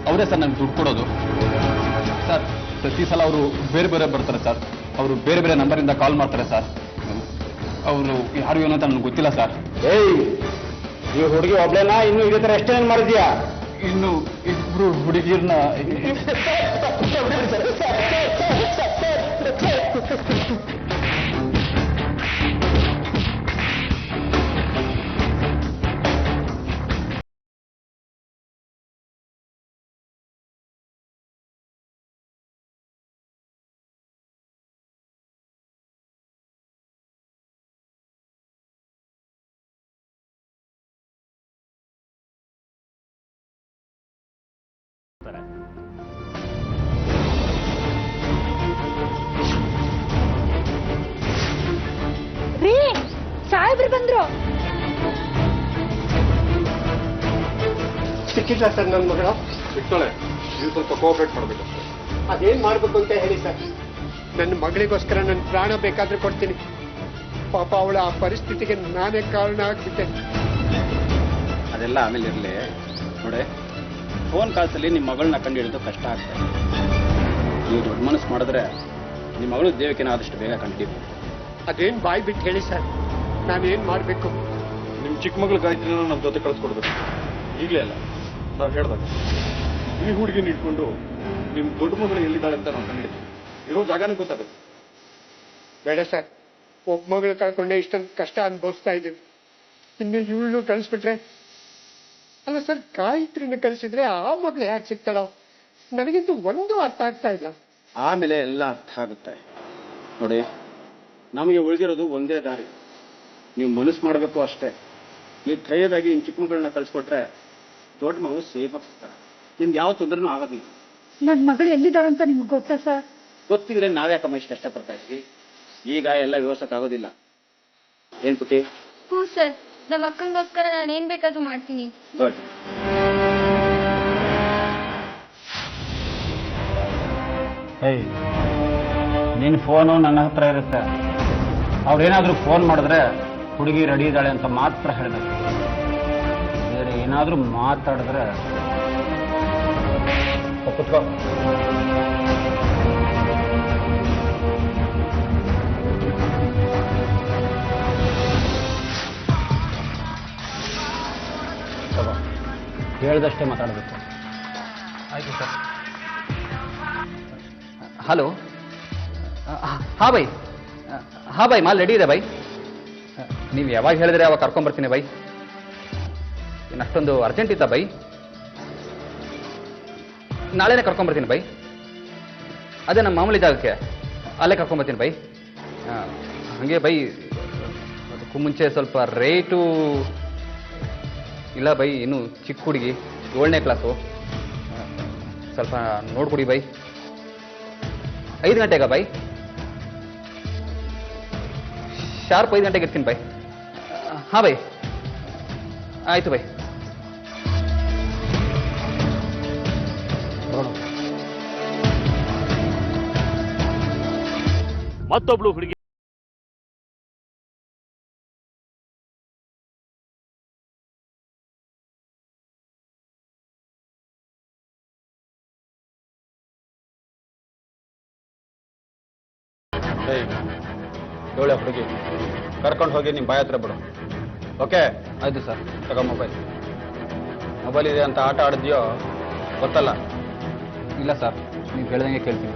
I: ಅವರೇ ಸರ್ ನನಗೆ ದುಡ್ಡು ಕೊಡೋದು ಸರ್. ಪ್ರತಿ ಸಲ ಅವರು ಬೇರೆ ಬೇರೆ ಬರ್ತಾರೆ ಸರ್. ಅವರು ಬೇರೆ ಬೇರೆ ನಂಬರಿಂದ ಕಾಲ್ ಮಾಡ್ತಾರೆ ಸರ್. ಅವರು ಯಾರು ಏನು ಅಂತ ನನಗೆ ಗೊತ್ತಿಲ್ಲ ಸರ್.
E: ಏಯ್ ಈ ಹುಡುಗಿ ಒಬ್ಳೇನಾ? ಇನ್ನು ಇದೇ ಥರ ಎಷ್ಟೇನು ಮಾಡಿದ್ಯಾ?
I: ಇನ್ನು 2 ಹುಡುಗಿರ್ನ
B: ರೀ ಸಾಹೇಬ್ರು ಬಂದ್ರು.
A: ಸಿಕ್ಕಿಲ್ಲ ಸರ್ ನನ್ನ ಮಗಳು.
H: ಸಿಗ್ತಾಳೆ. ನೀವು ಸ್ವಲ್ಪ ಕೋಆಪರೇಟ್ ಮಾಡಬೇಕು.
A: ಅದೇನ್ ಮಾಡ್ಬೇಕು ಅಂತ ಹೇಳಿ ಸರ್. ನನ್ನ ಮಗಳಿಗೋಸ್ಕರ ನನ್ನ ಪ್ರಾಣ ಬೇಕಾದ್ರೆ ಕೊಡ್ತೀನಿ. ಪಾಪ ಅವಳ ಆ ಪರಿಸ್ಥಿತಿಗೆ ನಾನೇ ಕಾರಣ ಆಗ್ಬಿಟ್ಟೆ.
E: ಅದೆಲ್ಲ ಆಮೇಲೆ ಇರಲಿ. ನೋಡಿ, ಫೋನ್ ಕಾಲ್ಸಲ್ಲಿ ನಿಮ್ಮ ಮಗಳನ್ನ ಕಂಡು ಹಿಡಿದು ಕಷ್ಟ ಆಗ್ತದೆ. ನೀವು ದೊಡ್ಡ ಮನಸ್ಸು ಮಾಡಿದ್ರೆ ನಿಮ್ಮ ಮಗಳು ದೇವಕಿನ ಆದಷ್ಟು ಬೇಗ ಕಂಡಿದ್ದೀವಿ.
A: ಅದೇನ್ ಬಾಯ್ ಬಿಟ್ಟು ಹೇಳಿ ಸರ್. ನಾನೇನ್ ಮಾಡ್ಬೇಕು?
H: ನಿಮ್ಮ ಚಿಕ್ಕ ಮಗಳ ಗಾಯತ್ರಿನ ನಮ್ಮ ಜೊತೆ ಕಳಿಸ್ಕೊಡ್ಬೇಕು. ಈಗಲೇ ಅಲ್ಲ, ನಾವು ಹೇಳ್ದಾಗ ಈ ಹುಡುಗಿನ ಇಟ್ಕೊಂಡು ನಿಮ್ಮ ದೊಡ್ಡ ಮಗಳು ಎಲ್ಲಿದ್ದಾಳೆ ಅಂತ ನಾವು ಕಂಡಿದ್ದೀವಿ. ಇರೋ ಜಾಗನೇ ಗೊತ್ತಾಗುತ್ತೆ.
A: ಬೇಡ ಸರ್, ಒಬ್ಬ ಮಗಳು ಕಳ್ಕೊಂಡೆ ಇಷ್ಟೊಂದು ಕಷ್ಟ ಅನುಭವಿಸ್ತಾ ಇದ್ದೀವಿ. ಇನ್ನು ಇವಳು ಕಳಿಸ್ಬಿಟ್ರೆ? ಅಲ್ಲ ಸರ್, ಗಾಯತ್ರಿನ ಕಳಿಸಿದ್ರೆ ಆ ಮಗಳು ಯಾಕೆ ಸಿಗ್ತಾಳೋ? ನನಗಿಂತೂ ಒಂದು ಅರ್ಥ ಆಗ್ತಾ ಇಲ್ಲ.
E: ಆಮೇಲೆ ಎಲ್ಲ ಅರ್ಥ ಆಗುತ್ತೆ. ನೋಡಿ, ನಮಗೆ ಉಳಿದಿರೋದು ಒಂದೇ ದಾರಿ. ನೀವು ಮನಸ್ಸು ಮಾಡಬೇಕು ಅಷ್ಟೇ. ನೀವು ಧೈರ್ಯವಾಗಿ ಇನ್ನು ಚಿಕ್ಕ ಮಗಳನ್ನ ಕಳಿಸ್ಕೊಟ್ರೆ ದೊಡ್ಡ ಮಗಳು ಸೇಫ್ ಆಗ್ತಾರೆ. ನಿಮ್ಗೆ ಯಾವ ತೊಂದರೆನೂ ಆಗೋದಿಲ್ಲ.
C: ನನ್ನ ಮಗಳು ಎಲ್ಲಿದ್ದಾಳೆ ಅಂತ ನಿಮ್ಗೆ ಗೊತ್ತಾ ಸರ್?
E: ಗೊತ್ತಿದ್ರೆ ನಾವ್ಯಾಕಮ್ಮ ಇಷ್ಟು ಕಷ್ಟಪಡ್ತಾ ಇದ್ವಿ? ಈಗ ಎಲ್ಲ ವ್ಯವಸ್ಥೆಕ್ಕಾಗೋದಿಲ್ಲ. ಏನ್ ಪುಟಿ?
B: ಹ್ಞೂ ಸರ್, ನಮ್ಮ ಅಕ್ಕನಿಗೋಸ್ಕರ ನಾನು ಏನ್ ಬೇಕಾದ್ರೂ ಮಾಡ್ತೀನಿ.
E: ಗುಡ್. ಏಯ್, ನಿನ್ನ ಫೋನು ನನ್ನ ಹತ್ರ ಇರುತ್ತೆ. ಅವ್ರೇನಾದ್ರೂ ಫೋನ್ ಮಾಡಿದ್ರೆ ಹುಡುಗಿ ರೆಡಿ ಇದ್ದಾಳೆ ಅಂತ ಮಾತ್ರ ಹೇಳಬೇಕು. ಬೇರೆ ಏನಾದ್ರೂ ಮಾತಾಡಿದ್ರೆ ಕುತ್ಕೋ. ಹೇಳ್ದಷ್ಟೇ ಮಾತಾಡಬೇಕು.
I: ಆಯ್ತು ಸರ್. ಹಲೋ. ಹಾ ಬೈ. ಹಾ ಬೈ, ಮಾಲ್ ರೆಡಿ ಇದೆ ಬೈ. ನೀವು ಯಾವಾಗ ಹೇಳಿದ್ರೆ ಅವಾಗ ಕರ್ಕೊಂಬರ್ತೀನಿ ಬೈ. ಇನ್ನು ಅಷ್ಟೊಂದು ಅರ್ಜೆಂಟ್ ಇತ್ತ ಬೈ? ನಾಳೆನೇ ಕರ್ಕೊಂಬರ್ತೀನಿ ಬೈ. ಅದೇ ನಮ್ಮ ಮಾಮೂಲಿ ಜಾಗಕ್ಕೆ ಅಲ್ಲೇ ಕರ್ಕೊಂಬರ್ತೀನಿ ಬೈ. ಹಾಗೆ ಬೈ, ಅದಕ್ಕೂ ಮುಂಚೆ ಸ್ವಲ್ಪ ರೇಟು ಇಲ್ಲ ಬೈ. ಇನ್ನು ಚಿಕ್ಕ ಹುಡುಗಿ, 7ನೇ ಕ್ಲಾಸು. ಸ್ವಲ್ಪ ನೋಡ್ಕೊಡಿ ಬೈ. 5 ಗಂಟೆಗ ಬೈ? ಶಾರ್ಪ್ 5 ಗಂಟೆಗೆ ಇರ್ತೀನಿ ಬೈ. ಹಾಂ ಬೈ, ಆಯಿತು ಬೈ.
D: ಮತ್ತೊಬ್ಳು ಹುಡುಗಿ
E: ಏಳೆ ಹುಡುಗಿ ಕರ್ಕೊಂಡು ಹೋಗಿ ನಿಮ್ಮ ಬಾಯ ಹತ್ರ ಬಿಡು. ಓಕೆ?
I: ಆಯಿತು ಸರ್.
E: ತಗೋ ಮೊಬೈಲ್. ಮೊಬೈಲ್ ಇದೆ ಅಂತ ಆಟ ಆಡಿದ್ಯೋ ಗೊತ್ತಲ್ಲ?
I: ಇಲ್ಲ ಸರ್, ನೀವು ಹೇಳ್ದಂಗೆ ಕೇಳ್ತೀನಿ.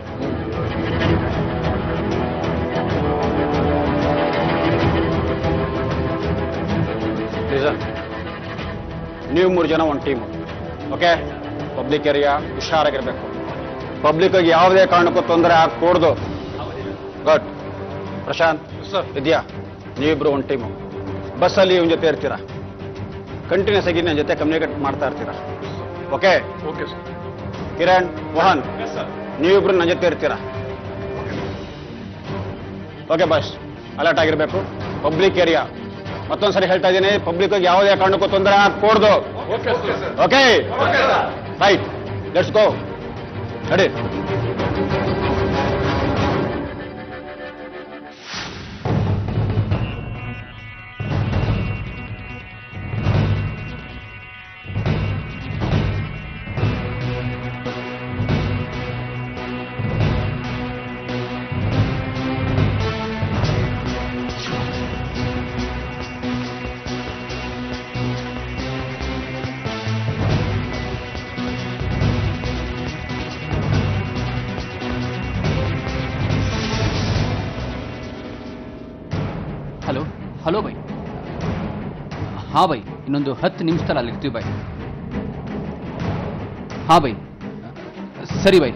E: ಲಿಸನ್, ನೀವು 3 ಜನ ಒಂದು ಟೀಮು. ಓಕೆ, ಪಬ್ಲಿಕ್ ಏರಿಯಾ ಹುಷಾರಾಗಿರ್ಬೇಕು. ಪಬ್ಲಿಕ್ಗೆ ಯಾವುದೇ ಕಾರಣಕ್ಕೂ ತೊಂದರೆ ಆಗಕೂಡ್ದು. ಗುಡ್. ಪ್ರಶಾಂತ್ ಸರ್, ಇದೆಯಾ? ನೀವಿಬ್ರು ಒಂದು ಟೀಮು. ಬಸ್ಸಲ್ಲಿ ಇವನ ಜೊತೆ ಇರ್ತೀರಾ, ಕಂಟಿನ್ಯೂಸ್ ಆಗಿ ನನ್ನ ಜೊತೆ ಕಮ್ಯುನಿಕೇಟ್ ಮಾಡ್ತಾ ಇರ್ತೀರಾ. Okay?
H: Okay sir.
E: Kiran, Mohan, ನೀವಿಬ್ರು ನನ್ನ ಜೊತೆ ಇರ್ತೀರಾ. ಓಕೆ ಬಸ್, ಅಲರ್ಟ್ ಆಗಿರ್ಬೇಕು. ಪಬ್ಲಿಕ್ ಏರಿಯಾ, ಮತ್ತೊಂದ್ಸರಿ ಹೇಳ್ತಾ ಇದ್ದೀನಿ, ಪಬ್ಲಿಕ್ ಯಾವುದೇ ಕಾರಣಕ್ಕೂ ತೊಂದರೆ ಆಗಕೂಡ್ದು. ಓಕೆ? Right, let's go. ನಡಿ.
I: Hello hello bye. ಹಾಂ ಬೈ, ಇನ್ನೊಂದು 10 ನಿಮಿಷದಲ್ಲಿ ಅಲ್ಲಿರ್ತೀವಿ ಬೈ. ಹಾಂ ಬೈ, ಸರಿ ಬೈ.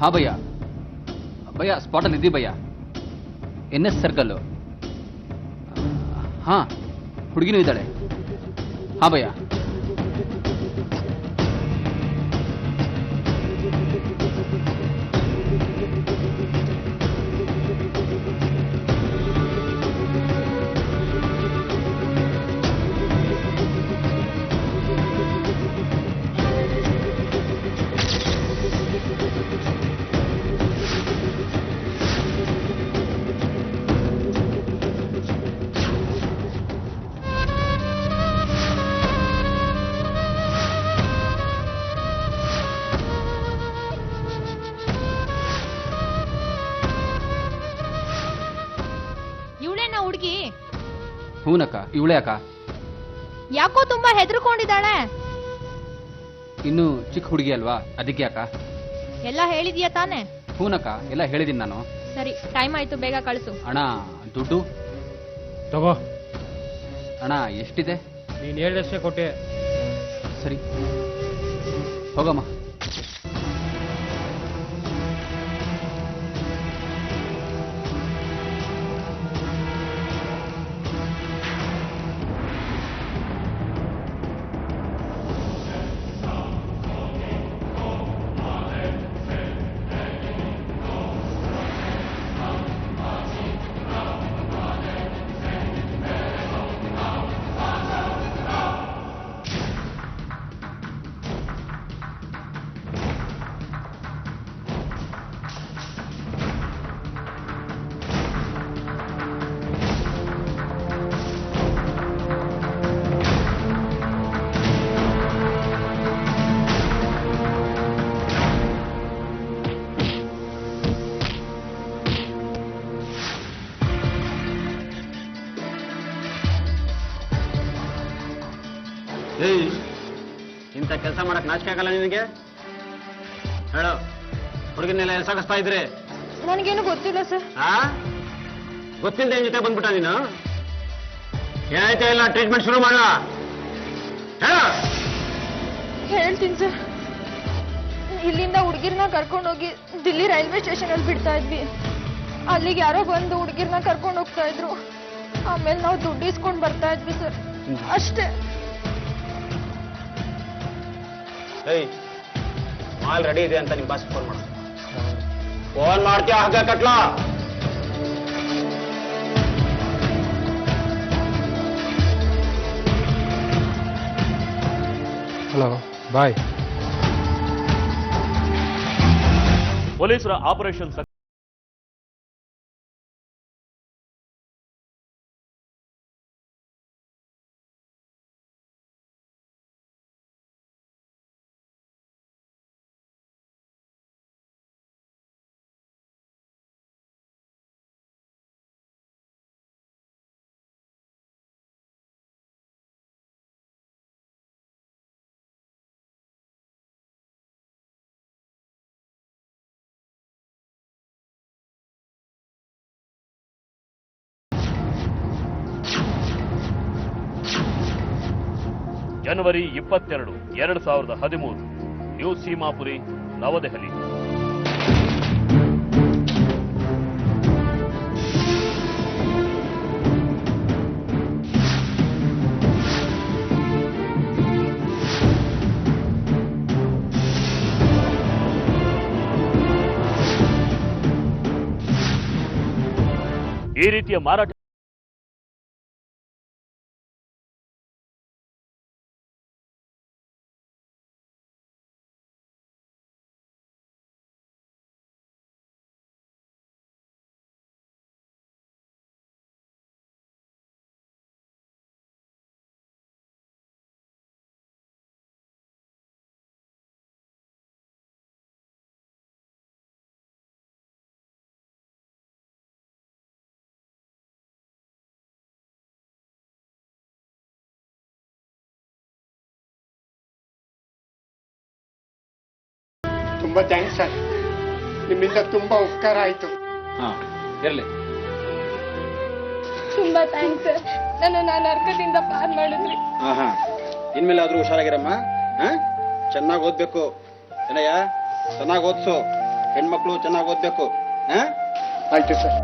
I: ಹಾಂ ಭಯ್ಯ, ಭಯ್ಯ ಸ್ಪಾಟಲ್ಲಿ ಇದ್ದೀವಿ ಭಯ್ಯ. NS circle. ಹಾಂ, ಹುಡುಗಿನೂ ಇದ್ದಾಳೆ. ಹಾಂ ಭಯ್ಯ.
B: ಹುಡುಗಿ?
I: ಹೂನಕ್ಕ, ಇವಳೇ ಅಕ್ಕ.
B: ಯಾಕೋ ತುಂಬಾ ಹೆದರ್ಕೊಂಡಿದ್ದಾಳೆ.
I: ಇನ್ನು ಚಿಕ್ಕ ಹುಡುಗಿ ಅಲ್ವಾ, ಅದಕ್ಕೆ ಅಕ್ಕ.
B: ಎಲ್ಲ ಹೇಳಿದ್ಯಾ ತಾನೆ?
I: ಹೂನಕ್ಕ, ಎಲ್ಲ ಹೇಳಿದೀನಿ ನಾನು.
B: ಸರಿ, ಟೈಮ್ ಆಯ್ತು, ಬೇಗ ಕಳಿಸು.
I: ಅಣ್ಣ, ದುಡ್ಡು
F: ತಗೋ.
I: ಅಣ್ಣ ಎಷ್ಟಿದೆ?
F: ನೀನು ಹೇಳಿದಷ್ಟೇ ಕೊಟ್ಟೆ.
I: ಸರಿ, ಹೋಗಮ್ಮ.
E: ಏಯ್ ಇಂಥ ಕೆಲಸ ಮಾಡಕ್ ನಾಚಿಕೆ ಆಗಲ್ಲ ನಿನಗೆ? ಹೇಳೋ, ಹುಡುಗಿನೆಲ್ಲ ಎಸಾಗಿಸ್ತಾ ಇದ್ರೆ
B: ನನಗೇನು ಗೊತ್ತಿಲ್ಲ ಸರ್.
E: ಗೊತ್ತಿಲ್ಲದೆ ನಿನ್ ಜೊತೆ ಬಂದ್ಬಿಟ್ಟ ನೀನು? ಏನಾಯ್ತಾ ಇಲ್ಲ ಟ್ರೀಟ್ಮೆಂಟ್ ಶುರು ಮಾಡ.
B: ಹೇಳ್ತೀನಿ ಸರ್. ಇಲ್ಲಿಂದ ಹುಡುಗಿರ್ನ ಕರ್ಕೊಂಡೋಗಿ ದಿಲ್ಲಿ ರೈಲ್ವೆ ಸ್ಟೇಷನ್ ಅಲ್ಲಿ ಬಿಡ್ತಾ ಇದ್ವಿ. ಅಲ್ಲಿಗೆ ಯಾರೋ ಬಂದು ಹುಡುಗಿರ್ನ ಕರ್ಕೊಂಡು ಹೋಗ್ತಾ ಇದ್ರು. ಆಮೇಲೆ ನಾವು ದುಡ್ಡು ಇಸ್ಕೊಂಡು ಬರ್ತಾ ಇದ್ವಿ ಸರ್, ಅಷ್ಟೇ.
E: ಏಯ್, ಮಾಲ್ ರೆಡಿ ಇದೆ ಅಂತ ನಿಮ್ ಬಾಸ್ ಫೋನ್ ಮಾಡು. ಫೋನ್ ಮಾಡ್ತೀಯ ಹಾಗೆ ಕಟ್ಲಾ?
H: ಹಲೋ, ಬಾಯ್.
D: ಪೊಲೀಸರ ಆಪರೇಷನ್ ಜನವರಿ 22, 2013, ನ್ಯೂ ಸೀಮಾಪುರಿ, ನವದೆಹಲಿ. ಈ ರೀತಿಯ ಮಾರಾಟ
A: ತುಂಬಾ ಥ್ಯಾಂಕ್ಸ್ ಸರ್, ನಿಮ್ಮಿಂದ ತುಂಬಾ ಉಪಕಾರ ಆಯ್ತು.
E: ಇರ್ಲಿ.
B: ತುಂಬಾ ಥ್ಯಾಂಕ್ಸ್ ಸರ್, ನಾನು ನರ್ಕದಿಂದ ಪಾರ್ ಮಾಡಿದ್ರಿ.
E: ಇನ್ಮೇಲೆ ಆದ್ರೂ ಹುಷಾರಾಗಿರಮ್ಮ. ಚೆನ್ನಾಗಿ ಓದ್ಬೇಕು ಏನಯ್ಯ, ಚೆನ್ನಾಗಿ ಓದ್ಸು. ಹೆಣ್ಮಕ್ಳು ಚೆನ್ನಾಗಿ ಓದ್ಬೇಕು.
A: ಆಯ್ತು ಸರ್.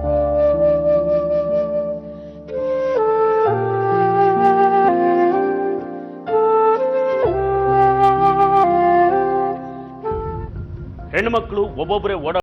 D: ಹೆಣ್ಮಕ್ಳು ಒಬ್ಬೊಬ್ಬರೇ ಓಡ